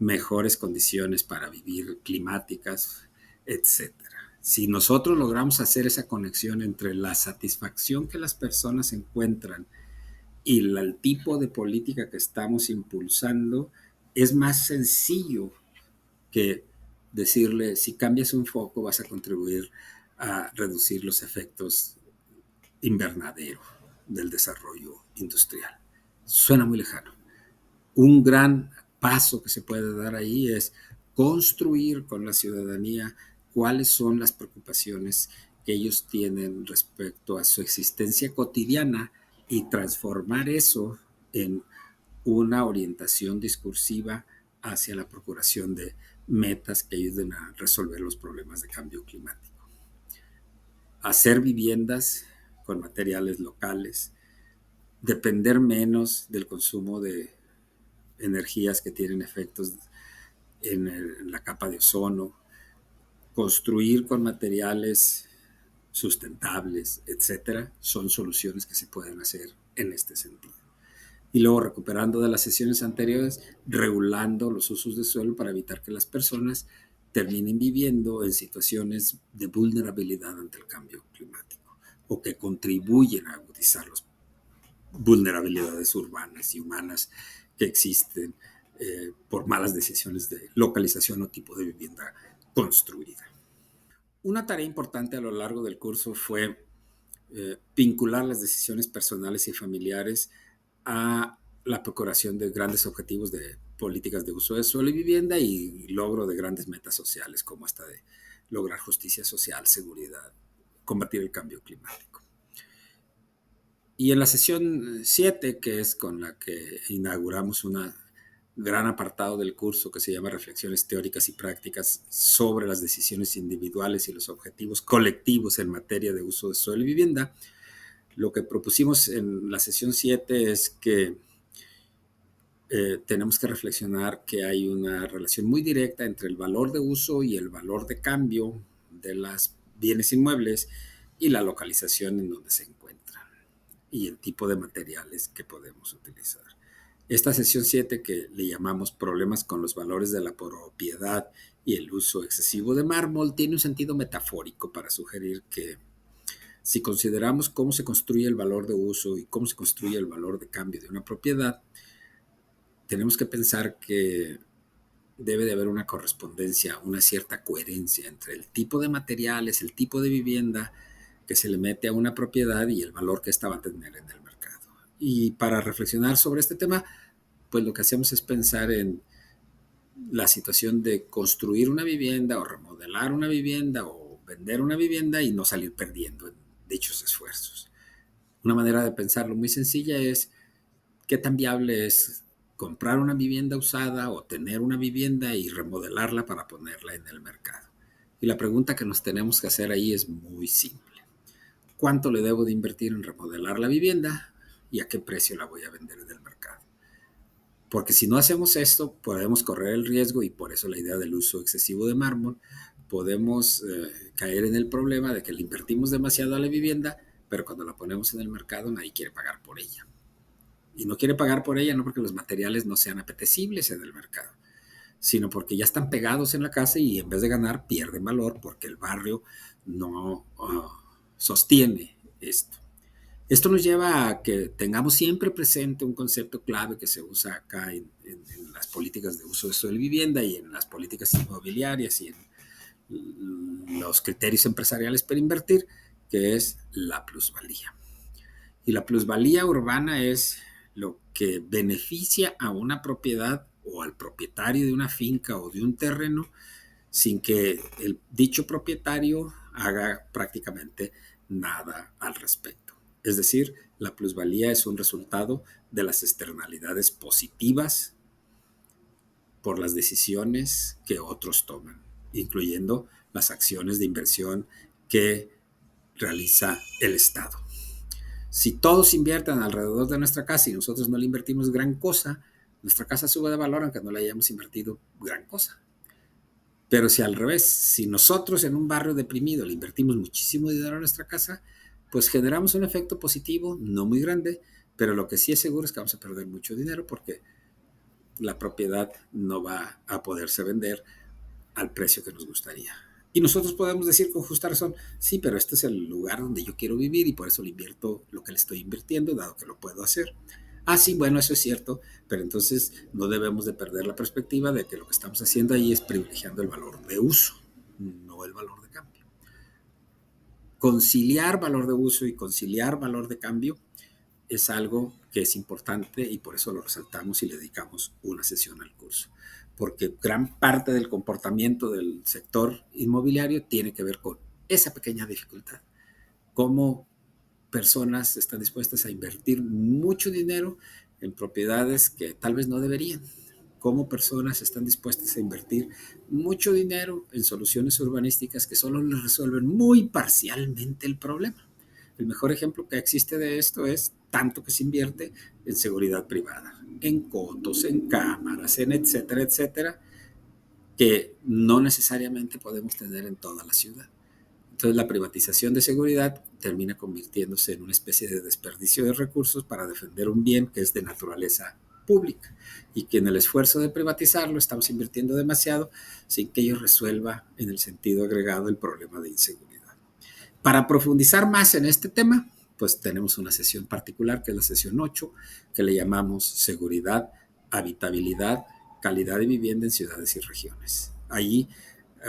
mejores condiciones para vivir climáticas, etcétera. Si nosotros logramos hacer esa conexión entre la satisfacción que las personas encuentran y el tipo de política que estamos impulsando, es más sencillo que decirle, si cambias un foco vas a contribuir a reducir los efectos invernadero del desarrollo industrial. Suena muy lejano. Un gran paso que se puede dar ahí es construir con la ciudadanía cuáles son las preocupaciones que ellos tienen respecto a su existencia cotidiana y transformar eso en una orientación discursiva hacia la procuración de metas que ayuden a resolver los problemas de cambio climático. Hacer viviendas con materiales locales, depender menos del consumo de energías que tienen efectos en la capa de ozono, construir con materiales sustentables, etcétera, son soluciones que se pueden hacer en este sentido. Y luego, recuperando de las sesiones anteriores, regulando los usos de suelo para evitar que las personas terminen viviendo en situaciones de vulnerabilidad ante el cambio climático o que contribuyen a agudizar las vulnerabilidades urbanas y humanas que existen por malas decisiones de localización o tipo de vivienda construida. Una tarea importante a lo largo del curso fue vincular las decisiones personales y familiares a la procuración de grandes objetivos de políticas de uso de suelo y vivienda y logro de grandes metas sociales como esta de lograr justicia social, seguridad, combatir el cambio climático. Y en la sesión 7, que es con la que inauguramos un gran apartado del curso que se llama Reflexiones teóricas y prácticas sobre las decisiones individuales y los objetivos colectivos en materia de uso de suelo y vivienda, lo que propusimos en la sesión 7 es que tenemos que reflexionar que hay una relación muy directa entre el valor de uso y el valor de cambio de los bienes inmuebles y la localización en donde se encuentran y el tipo de materiales que podemos utilizar. Esta sesión 7, que le llamamos problemas con los valores de la propiedad y el uso excesivo de mármol, tiene un sentido metafórico para sugerir que si consideramos cómo se construye el valor de uso y cómo se construye el valor de cambio de una propiedad, tenemos que pensar que debe de haber una correspondencia, una cierta coherencia entre el tipo de materiales, el tipo de vivienda que se le mete a una propiedad y el valor que ésta va a tener en el mercado. Y para reflexionar sobre este tema, pues lo que hacemos es pensar en la situación de construir una vivienda o remodelar una vivienda o vender una vivienda y no salir perdiendo en dichos esfuerzos. Una manera de pensarlo muy sencilla es qué tan viable es comprar una vivienda usada o tener una vivienda y remodelarla para ponerla en el mercado. Y la pregunta que nos tenemos que hacer ahí es muy simple. ¿Cuánto le debo de invertir en remodelar la vivienda y a qué precio la voy a vender en el mercado? Porque si no hacemos esto, podemos correr el riesgo, y por eso la idea del uso excesivo de mármol, podemos caer en el problema de que le invertimos demasiado a la vivienda, pero cuando la ponemos en el mercado nadie quiere pagar por ella. Y no quiere pagar por ella no porque los materiales no sean apetecibles en el mercado, sino porque ya están pegados en la casa y en vez de ganar pierden valor porque el barrio no sostiene esto. Esto nos lleva a que tengamos siempre presente un concepto clave que se usa acá en las políticas de uso de suelo y vivienda y en las políticas inmobiliarias y en los criterios empresariales para invertir, que es la plusvalía. Y la plusvalía urbana es lo que beneficia a una propiedad o al propietario de una finca o de un terreno sin que el dicho propietario haga prácticamente nada al respecto. Es decir, la plusvalía es un resultado de las externalidades positivas por las decisiones que otros toman, incluyendo las acciones de inversión que realiza el Estado. Si todos invierten alrededor de nuestra casa y nosotros no le invertimos gran cosa, nuestra casa sube de valor aunque no le hayamos invertido gran cosa. Pero si al revés, si nosotros en un barrio deprimido le invertimos muchísimo dinero a nuestra casa, pues generamos un efecto positivo, no muy grande, pero lo que sí es seguro es que vamos a perder mucho dinero porque la propiedad no va a poderse vender al precio que nos gustaría. Y nosotros podemos decir con justa razón, sí, pero este es el lugar donde yo quiero vivir y por eso le invierto lo que le estoy invirtiendo, dado que lo puedo hacer. Ah, sí, bueno, eso es cierto, pero entonces no debemos de perder la perspectiva de que lo que estamos haciendo ahí es privilegiando el valor de uso, no el valor de cambio. Conciliar valor de uso y conciliar valor de cambio es algo que es importante y por eso lo resaltamos y le dedicamos una sesión al curso, porque gran parte del comportamiento del sector inmobiliario tiene que ver con esa pequeña dificultad, cómo personas están dispuestas a invertir mucho dinero en propiedades que tal vez no deberían, cómo personas están dispuestas a invertir mucho dinero en soluciones urbanísticas que solo les resuelven muy parcialmente el problema. El mejor ejemplo que existe de esto es tanto que se invierte en seguridad privada, en cotos, en cámaras, en etcétera, etcétera, que no necesariamente podemos tener en toda la ciudad. Entonces la privatización de seguridad termina convirtiéndose en una especie de desperdicio de recursos para defender un bien que es de naturaleza pública y que en el esfuerzo de privatizarlo estamos invirtiendo demasiado sin que ello resuelva en el sentido agregado el problema de inseguridad. Para profundizar más en este tema, pues tenemos una sesión particular que es la sesión 8, que le llamamos seguridad, habitabilidad, calidad de vivienda en ciudades y regiones. Allí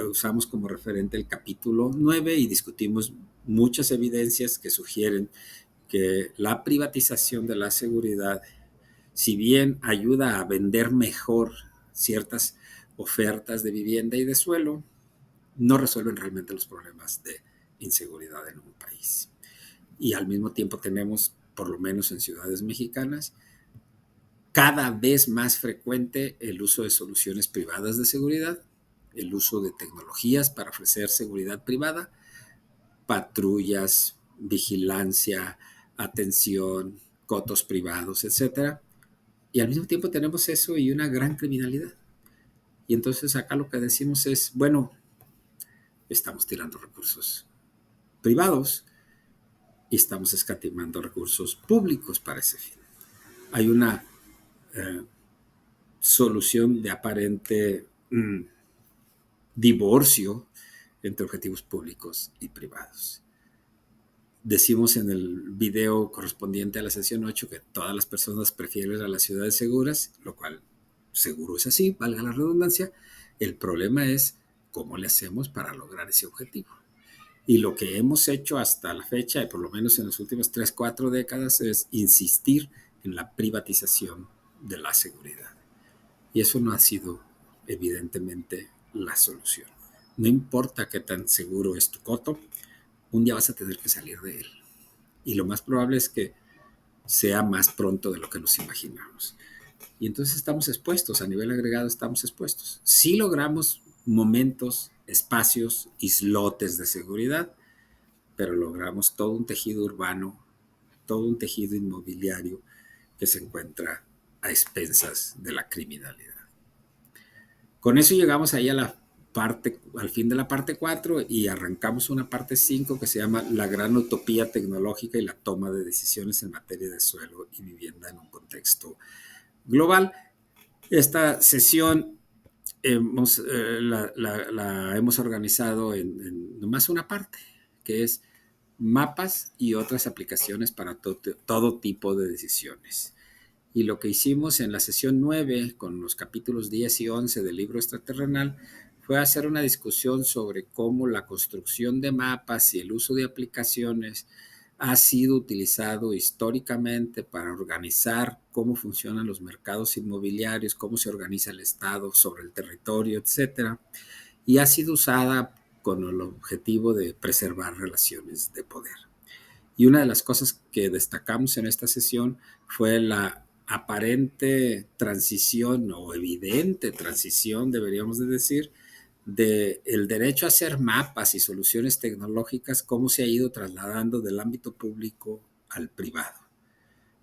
usamos como referente el capítulo 9 y discutimos muchas evidencias que sugieren que la privatización de la seguridad, si bien ayuda a vender mejor ciertas ofertas de vivienda y de suelo, no resuelven realmente los problemas de inseguridad en un país. Y al mismo tiempo tenemos, por lo menos en ciudades mexicanas, cada vez más frecuente el uso de soluciones privadas de seguridad, el uso de tecnologías para ofrecer seguridad privada, patrullas, vigilancia, atención, cotos privados, etcétera. Y al mismo tiempo tenemos eso y una gran criminalidad. Y entonces acá lo que decimos es, bueno, estamos tirando recursos privados y estamos escatimando recursos públicos para ese fin. Hay una solución de aparente divorcio entre objetivos públicos y privados. Decimos en el video correspondiente a la sesión 8 que todas las personas prefieren a las ciudades seguras, lo cual seguro es así, valga la redundancia. El problema es cómo le hacemos para lograr ese objetivo. Y lo que hemos hecho hasta la fecha, y por lo menos en las últimas 3, 4 décadas, es insistir en la privatización de la seguridad. Y eso no ha sido evidentemente la solución. No importa qué tan seguro es tu coto, un día vas a tener que salir de él. Y lo más probable es que sea más pronto de lo que nos imaginamos. Y entonces estamos expuestos, a nivel agregado estamos expuestos. Si logramos momentos, espacios, islotes de seguridad, pero logramos todo un tejido urbano, todo un tejido inmobiliario que se encuentra a expensas de la criminalidad. Con eso llegamos ahí a al fin de la parte 4 y arrancamos una parte 5 que se llama La gran utopía tecnológica y la toma de decisiones en materia de suelo y vivienda en un contexto global. Esta sesión la hemos organizado en nomás una parte, que es mapas y otras aplicaciones para todo tipo de decisiones. Y lo que hicimos en la sesión 9, con los capítulos 10 y 11 del libro extraterrenal, fue hacer una discusión sobre cómo la construcción de mapas y el uso de aplicaciones ha sido utilizado históricamente para organizar cómo funcionan los mercados inmobiliarios, cómo se organiza el Estado sobre el territorio, etcétera, y ha sido usada con el objetivo de preservar relaciones de poder. Y una de las cosas que destacamos en esta sesión fue la aparente transición o evidente transición, deberíamos de decir, del derecho a hacer mapas y soluciones tecnológicas, cómo se ha ido trasladando del ámbito público al privado.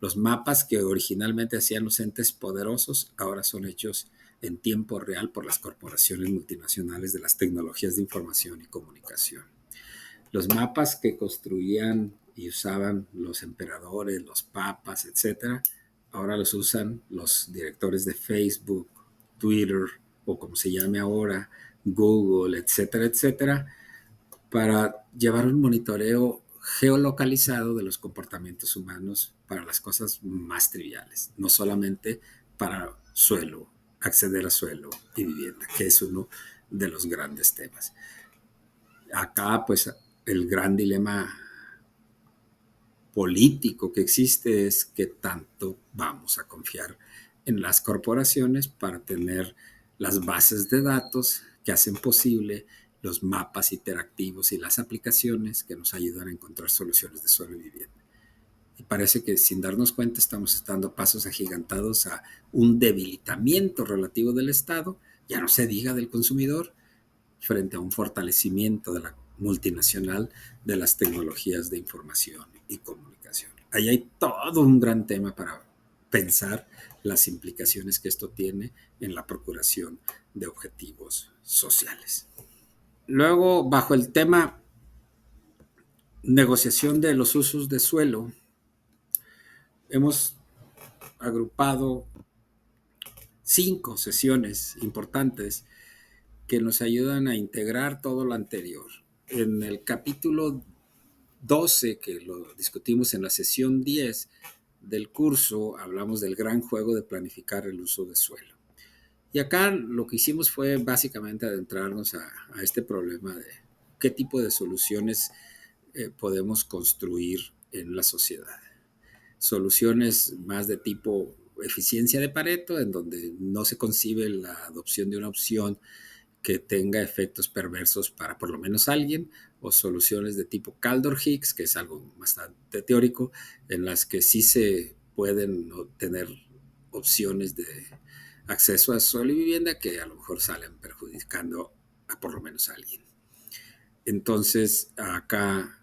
Los mapas que originalmente hacían los entes poderosos ahora son hechos en tiempo real por las corporaciones multinacionales de las tecnologías de información y comunicación. Los mapas que construían y usaban los emperadores, los papas, etcétera, ahora los usan los directores de Facebook, Twitter o como se llame ahora, Google, etcétera, etcétera, para llevar un monitoreo geolocalizado de los comportamientos humanos para las cosas más triviales, no solamente para suelo, acceder a suelo y vivienda, que es uno de los grandes temas. Acá, pues, el gran dilema político que existe es qué tanto vamos a confiar en las corporaciones para tener las bases de datos que hacen posible los mapas interactivos y las aplicaciones que nos ayudan a encontrar soluciones de suelo y vivienda. Y parece que sin darnos cuenta estamos dando pasos agigantados a un debilitamiento relativo del Estado, ya no se diga del consumidor, frente a un fortalecimiento de la multinacional de las tecnologías de información y comunicación. Ahí hay todo un gran tema para pensar las implicaciones que esto tiene en la procuración de objetivos sociales. Luego, bajo el tema negociación de los usos de suelo, hemos agrupado 5 sesiones importantes que nos ayudan a integrar todo lo anterior. En el capítulo 12, que lo discutimos en la sesión 10 del curso, hablamos del gran juego de planificar el uso de suelo. Y acá lo que hicimos fue básicamente adentrarnos a este problema de qué tipo de soluciones podemos construir en la sociedad. Soluciones más de tipo eficiencia de Pareto, en donde no se concibe la adopción de una opción que tenga efectos perversos para por lo menos alguien, o soluciones de tipo Kaldor-Hicks, que es algo bastante teórico, en las que sí se pueden tener opciones de acceso a suelo y vivienda que a lo mejor salen perjudicando a por lo menos a alguien. Entonces, acá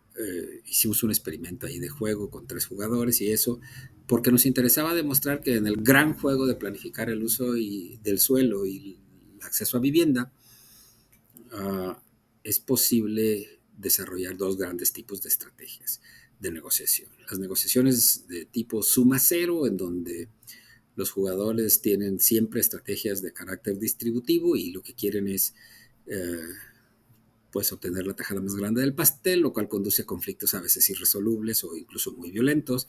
hicimos un experimento ahí de juego con 3 jugadores y eso, porque nos interesaba demostrar que en el gran juego de planificar el uso del suelo y el acceso a vivienda, es posible desarrollar 2 grandes tipos de estrategias de negociación. Las negociaciones de tipo suma cero, en donde los jugadores tienen siempre estrategias de carácter distributivo y lo que quieren es pues obtener la tajada más grande del pastel, lo cual conduce a conflictos a veces irresolubles o incluso muy violentos,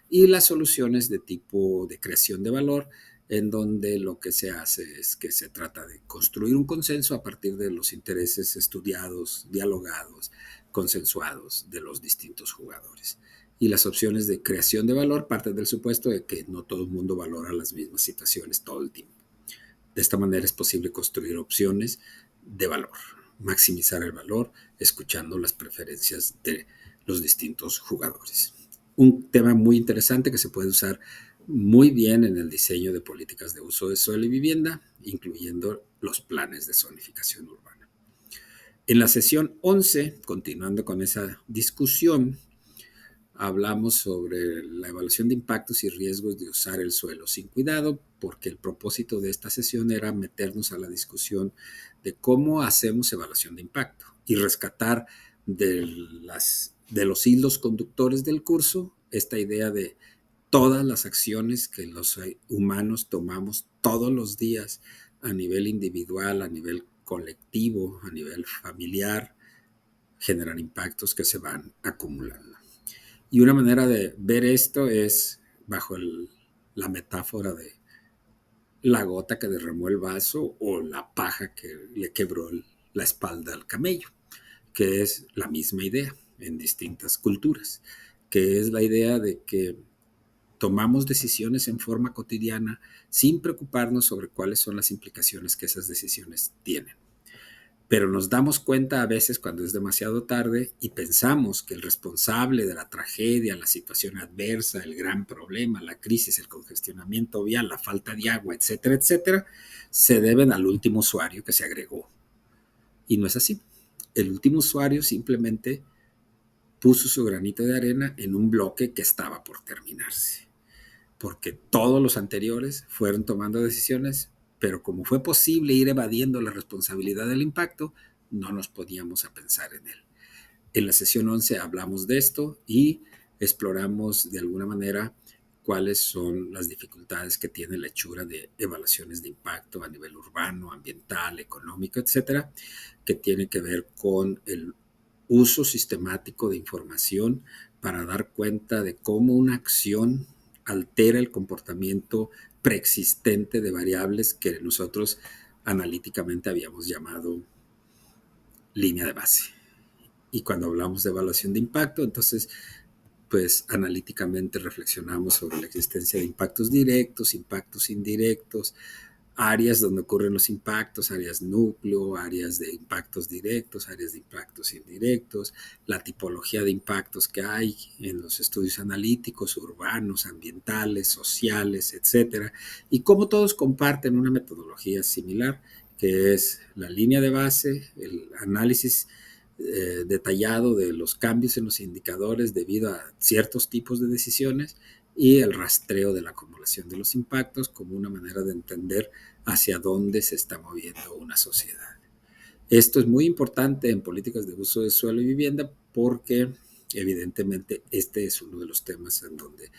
y las soluciones de tipo de creación de valor, en donde lo que se hace es que se trata de construir un consenso a partir de los intereses estudiados, dialogados, consensuados de los distintos jugadores. Y las opciones de creación de valor parten del supuesto de que no todo el mundo valora las mismas situaciones todo el tiempo. De esta manera es posible construir opciones de valor, maximizar el valor escuchando las preferencias de los distintos jugadores. Un tema muy interesante que se puede usar muy bien en el diseño de políticas de uso de suelo y vivienda, incluyendo los planes de zonificación urbana. En la sesión 11, continuando con esa discusión, hablamos sobre la evaluación de impactos y riesgos de usar el suelo sin cuidado, porque el propósito de esta sesión era meternos a la discusión de cómo hacemos evaluación de impacto y rescatar de los hilos conductores del curso esta idea de todas las acciones que los humanos tomamos todos los días a nivel individual, a nivel colectivo, a nivel familiar, generan impactos que se van acumulando. Y una manera de ver esto es bajo la metáfora de la gota que derramó el vaso o la paja que le quebró la espalda al camello, que es la misma idea en distintas culturas, que es la idea de que tomamos decisiones en forma cotidiana sin preocuparnos sobre cuáles son las implicaciones que esas decisiones tienen. Pero nos damos cuenta a veces cuando es demasiado tarde y pensamos que el responsable de la tragedia, la situación adversa, el gran problema, la crisis, el congestionamiento vial, la falta de agua, etcétera, etcétera, se deben al último usuario que se agregó. Y no es así. El último usuario simplemente puso su granito de arena en un bloque que estaba por terminarse. Porque todos los anteriores fueron tomando decisiones, pero como fue posible ir evadiendo la responsabilidad del impacto, no nos podíamos a pensar en él. En la sesión 11 hablamos de esto y exploramos de alguna manera cuáles son las dificultades que tiene la hechura de evaluaciones de impacto a nivel urbano, ambiental, económico, etcétera, que tiene que ver con el uso sistemático de información para dar cuenta de cómo una acción altera el comportamiento preexistente de variables que nosotros analíticamente habíamos llamado línea de base. Y cuando hablamos de evaluación de impacto, entonces, pues analíticamente reflexionamos sobre la existencia de impactos directos, impactos indirectos, áreas donde ocurren los impactos, áreas núcleo, áreas de impactos directos, áreas de impactos indirectos, la tipología de impactos que hay en los estudios analíticos, urbanos, ambientales, sociales, etcétera, y cómo todos comparten una metodología similar, que es la línea de base, el análisis detallado de los cambios en los indicadores debido a ciertos tipos de decisiones y el rastreo de la acumulación de los impactos como una manera de entender hacia dónde se está moviendo una sociedad. Esto es muy importante en políticas de uso de suelo y vivienda porque evidentemente este es uno de los temas en donde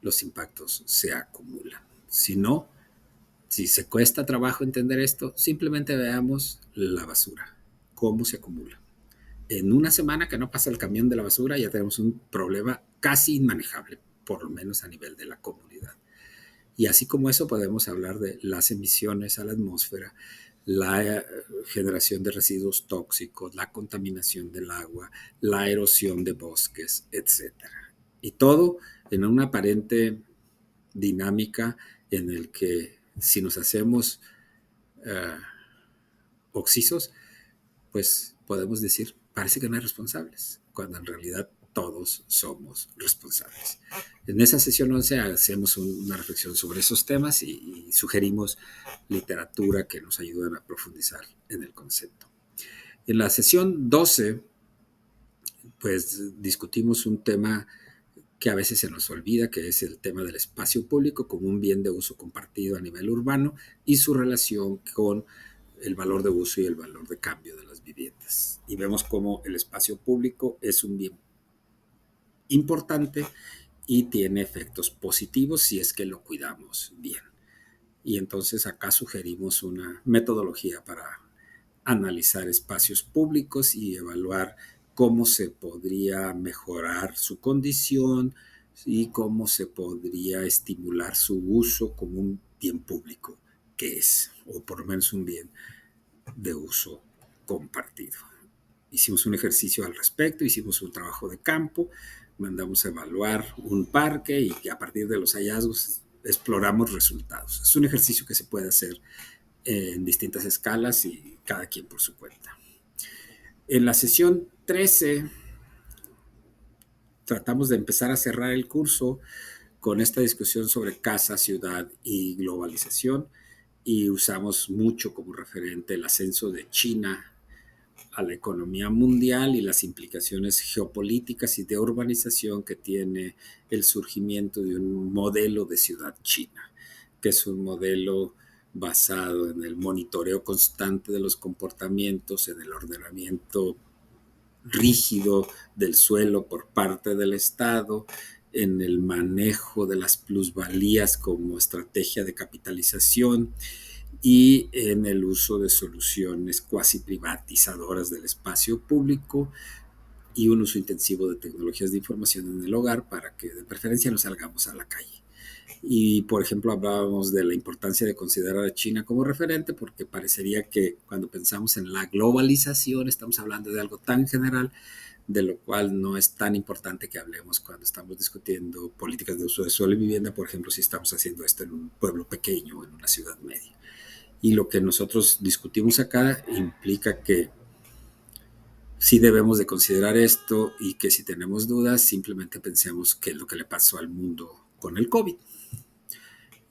los impactos se acumulan. Si no, si se cuesta trabajo entender esto, simplemente veamos la basura, cómo se acumula. En una semana que no pasa el camión de la basura ya tenemos un problema casi inmanejable, por lo menos a nivel de la comunidad. Y así como eso podemos hablar de las emisiones a la atmósfera, la generación de residuos tóxicos, la contaminación del agua, la erosión de bosques, etcétera. Y todo en una aparente dinámica en el que si nos hacemos oxisos, pues podemos decir, parece que no hay responsables, cuando en realidad todos somos responsables. En esa sesión 11 hacemos una reflexión sobre esos temas y sugerimos literatura que nos ayuden a profundizar en el concepto. En la sesión 12, pues discutimos un tema que a veces se nos olvida, que es el tema del espacio público como un bien de uso compartido a nivel urbano y su relación con el valor de uso y el valor de cambio de las viviendas. Y vemos cómo el espacio público es un bien importante y tiene efectos positivos si es que lo cuidamos bien. Y entonces acá sugerimos una metodología para analizar espacios públicos y evaluar cómo se podría mejorar su condición y cómo se podría estimular su uso como un bien público que es, o por lo menos un bien de uso compartido. Hicimos un ejercicio al respecto, hicimos un trabajo de campo, mandamos a evaluar un parque y a partir de los hallazgos exploramos resultados. Es un ejercicio que se puede hacer en distintas escalas y cada quien por su cuenta. En la sesión 13 tratamos de empezar a cerrar el curso con esta discusión sobre casa, ciudad y globalización, y usamos mucho como referente el ascenso de China a la economía mundial y las implicaciones geopolíticas y de urbanización que tiene el surgimiento de un modelo de ciudad china, que es un modelo basado en el monitoreo constante de los comportamientos, en el ordenamiento rígido del suelo por parte del Estado, en el manejo de las plusvalías como estrategia de capitalización y en el uso de soluciones cuasi privatizadoras del espacio público y un uso intensivo de tecnologías de información en el hogar para que de preferencia no salgamos a la calle. Y, por ejemplo, hablábamos de la importancia de considerar a China como referente porque parecería que cuando pensamos en la globalización estamos hablando de algo tan general, de lo cual no es tan importante que hablemos cuando estamos discutiendo políticas de uso de suelo y vivienda, por ejemplo, si estamos haciendo esto en un pueblo pequeño o en una ciudad media. Y lo que nosotros discutimos acá implica que sí debemos de considerar esto y que si tenemos dudas simplemente pensemos qué es lo que le pasó al mundo con el COVID.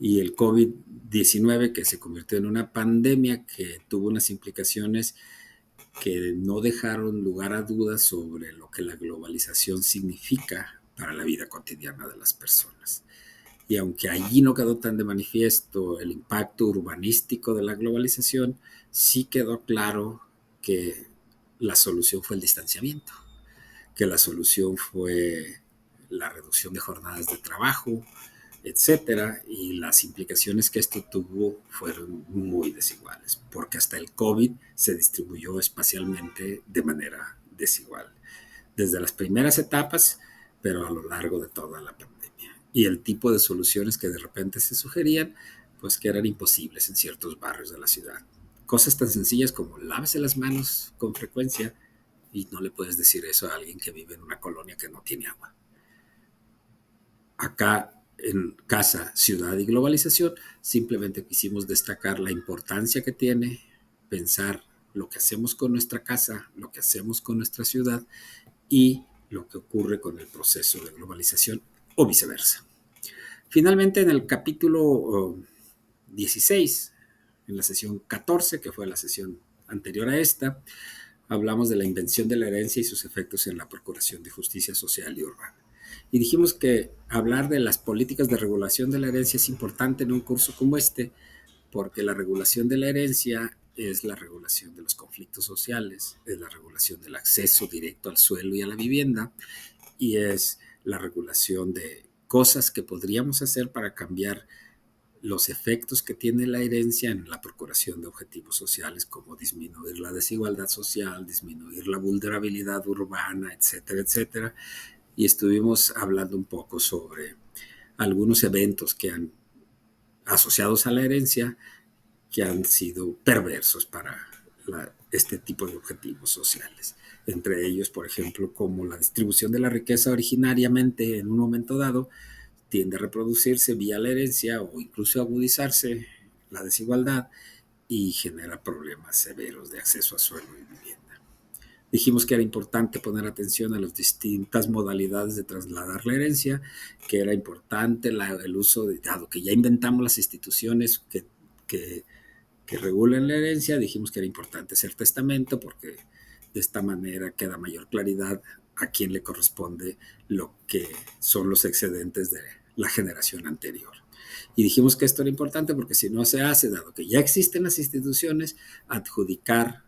Y el COVID-19 que se convirtió en una pandemia que tuvo unas implicaciones que no dejaron lugar a dudas sobre lo que la globalización significa para la vida cotidiana de las personas. Y aunque allí no quedó tan de manifiesto el impacto urbanístico de la globalización, sí quedó claro que la solución fue el distanciamiento, que la solución fue la reducción de jornadas de trabajo, etcétera, y las implicaciones que esto tuvo fueron muy desiguales, porque hasta el COVID se distribuyó espacialmente de manera desigual, desde las primeras etapas, pero a lo largo de toda la pandemia. Y el tipo de soluciones que de repente se sugerían, pues que eran imposibles en ciertos barrios de la ciudad. Cosas tan sencillas como lávese las manos con frecuencia, y no le puedes decir eso a alguien que vive en una colonia que no tiene agua. Acá en Casa, Ciudad y Globalización, simplemente quisimos destacar la importancia que tiene pensar lo que hacemos con nuestra casa, lo que hacemos con nuestra ciudad y lo que ocurre con el proceso de globalización o viceversa. Finalmente, en el capítulo 16, en la sesión 14, que fue la sesión anterior a esta, hablamos de la invención de la herencia y sus efectos en la procuración de justicia social y urbana. Y dijimos que hablar de las políticas de regulación de la herencia es importante en un curso como este, porque la regulación de la herencia es la regulación de los conflictos sociales, es la regulación del acceso directo al suelo y a la vivienda, y es la regulación de cosas que podríamos hacer para cambiar los efectos que tiene la herencia en la procuración de objetivos sociales, como disminuir la desigualdad social, disminuir la vulnerabilidad urbana, etcétera, etcétera. Y estuvimos hablando un poco sobre algunos eventos que han asociados a la herencia que han sido perversos para este tipo de objetivos sociales. Entre ellos, por ejemplo, como la distribución de la riqueza originariamente en un momento dado tiende a reproducirse vía la herencia o incluso agudizarse la desigualdad y genera problemas severos de acceso a suelo y vivienda. Dijimos que era importante poner atención a las distintas modalidades de trasladar la herencia, que era importante el uso de, dado que ya inventamos las instituciones que regulen la herencia, dijimos que era importante hacer testamento porque de esta manera queda mayor claridad a quién le corresponde lo que son los excedentes de la generación anterior. Y dijimos que esto era importante porque si no se hace, dado que ya existen las instituciones, adjudicar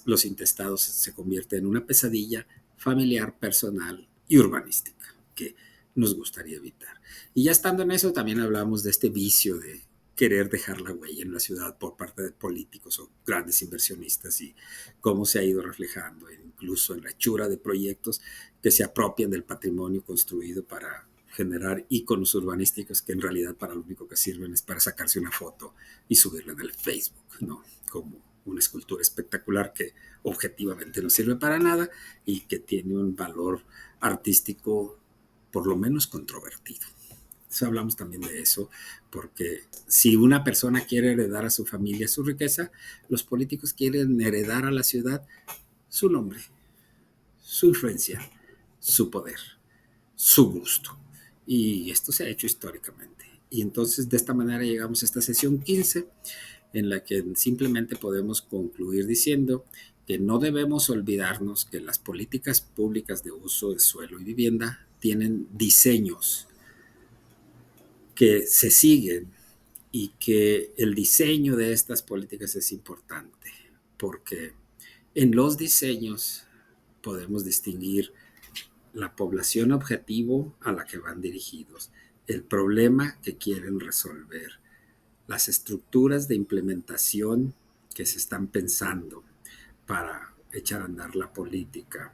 los intestados se convierte en una pesadilla familiar, personal y urbanística que nos gustaría evitar. Y ya estando en eso, también hablamos de este vicio de querer dejar la huella en la ciudad por parte de políticos o grandes inversionistas y cómo se ha ido reflejando incluso en la hechura de proyectos que se apropian del patrimonio construido para generar íconos urbanísticos que en realidad para lo único que sirven es para sacarse una foto y subirla en el Facebook, ¿no? Como una escultura espectacular que objetivamente no sirve para nada y que tiene un valor artístico por lo menos controvertido. Entonces hablamos también de eso, porque si una persona quiere heredar a su familia su riqueza, los políticos quieren heredar a la ciudad su nombre, su influencia, su poder, su gusto. Y esto se ha hecho históricamente. Y entonces de esta manera llegamos a esta sesión 15, en la que simplemente podemos concluir diciendo que no debemos olvidarnos que las políticas públicas de uso de suelo y vivienda tienen diseños que se siguen y que el diseño de estas políticas es importante, porque en los diseños podemos distinguir la población objetivo a la que van dirigidos, el problema que quieren resolver, las estructuras de implementación que se están pensando para echar a andar la política,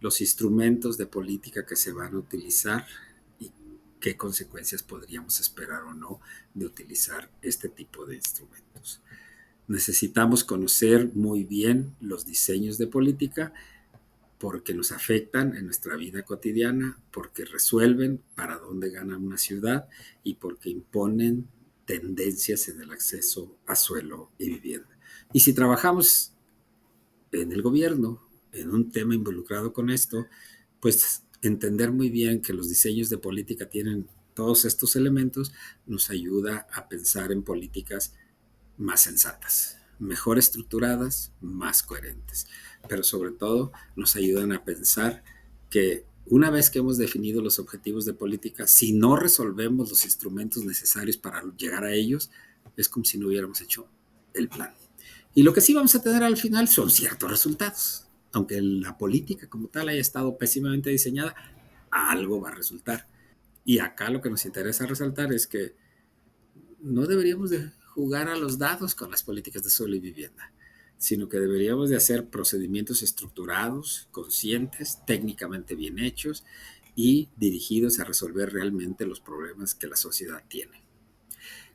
los instrumentos de política que se van a utilizar y qué consecuencias podríamos esperar o no de utilizar este tipo de instrumentos. Necesitamos conocer muy bien los diseños de política porque nos afectan en nuestra vida cotidiana, porque resuelven para dónde gana una ciudad y porque imponen tendencias en el acceso a suelo y vivienda. Y si trabajamos en el gobierno, en un tema involucrado con esto, pues entender muy bien que los diseños de política tienen todos estos elementos nos ayuda a pensar en políticas más sensatas, mejor estructuradas, más coherentes, pero sobre todo nos ayudan a pensar que una vez que hemos definido los objetivos de política, si no resolvemos los instrumentos necesarios para llegar a ellos, es como si no hubiéramos hecho el plan. Y lo que sí vamos a tener al final son ciertos resultados. Aunque la política como tal haya estado pésimamente diseñada, algo va a resultar. Y acá lo que nos interesa resaltar es que no deberíamos de jugar a los dados con las políticas de suelo y vivienda, sino que deberíamos de hacer procedimientos estructurados, conscientes, técnicamente bien hechos y dirigidos a resolver realmente los problemas que la sociedad tiene.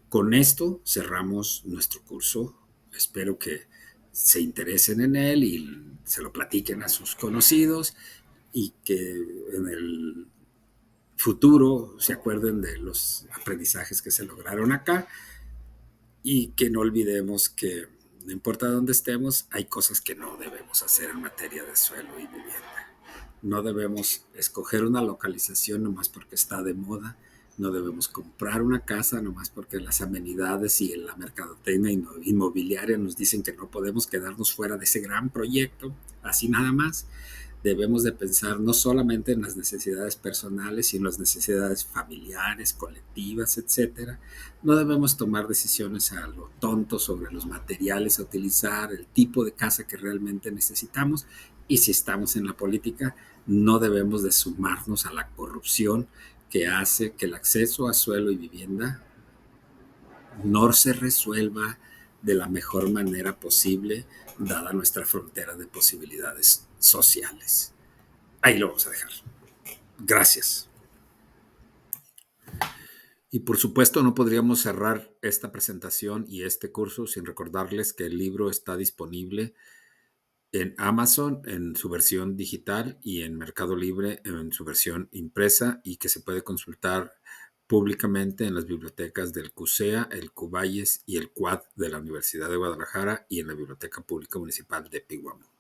Con esto cerramos nuestro curso. Espero que se interesen en él y se lo platiquen a sus conocidos y que en el futuro se acuerden de los aprendizajes que se lograron acá y que no olvidemos que no importa dónde estemos, hay cosas que no debemos hacer en materia de suelo y vivienda. No debemos escoger una localización nomás porque está de moda. No debemos comprar una casa nomás porque las amenidades y la mercadotecnia inmobiliaria nos dicen que no podemos quedarnos fuera de ese gran proyecto, así nada más. Debemos de pensar no solamente en las necesidades personales, sino en las necesidades familiares, colectivas, etcétera. No debemos tomar decisiones a lo tonto sobre los materiales a utilizar, el tipo de casa que realmente necesitamos. Y si estamos en la política, no debemos de sumarnos a la corrupción que hace que el acceso a suelo y vivienda no se resuelva de la mejor manera posible, dada nuestra frontera de posibilidades sociales. Ahí lo vamos a dejar. Gracias. Y por supuesto no podríamos cerrar esta presentación y este curso sin recordarles que el libro está disponible en Amazon en su versión digital y en Mercado Libre en su versión impresa y que se puede consultar públicamente en las bibliotecas del CUSEA, el CUBAYES y el CUAD de la Universidad de Guadalajara y en la Biblioteca Pública Municipal de Pihuamo.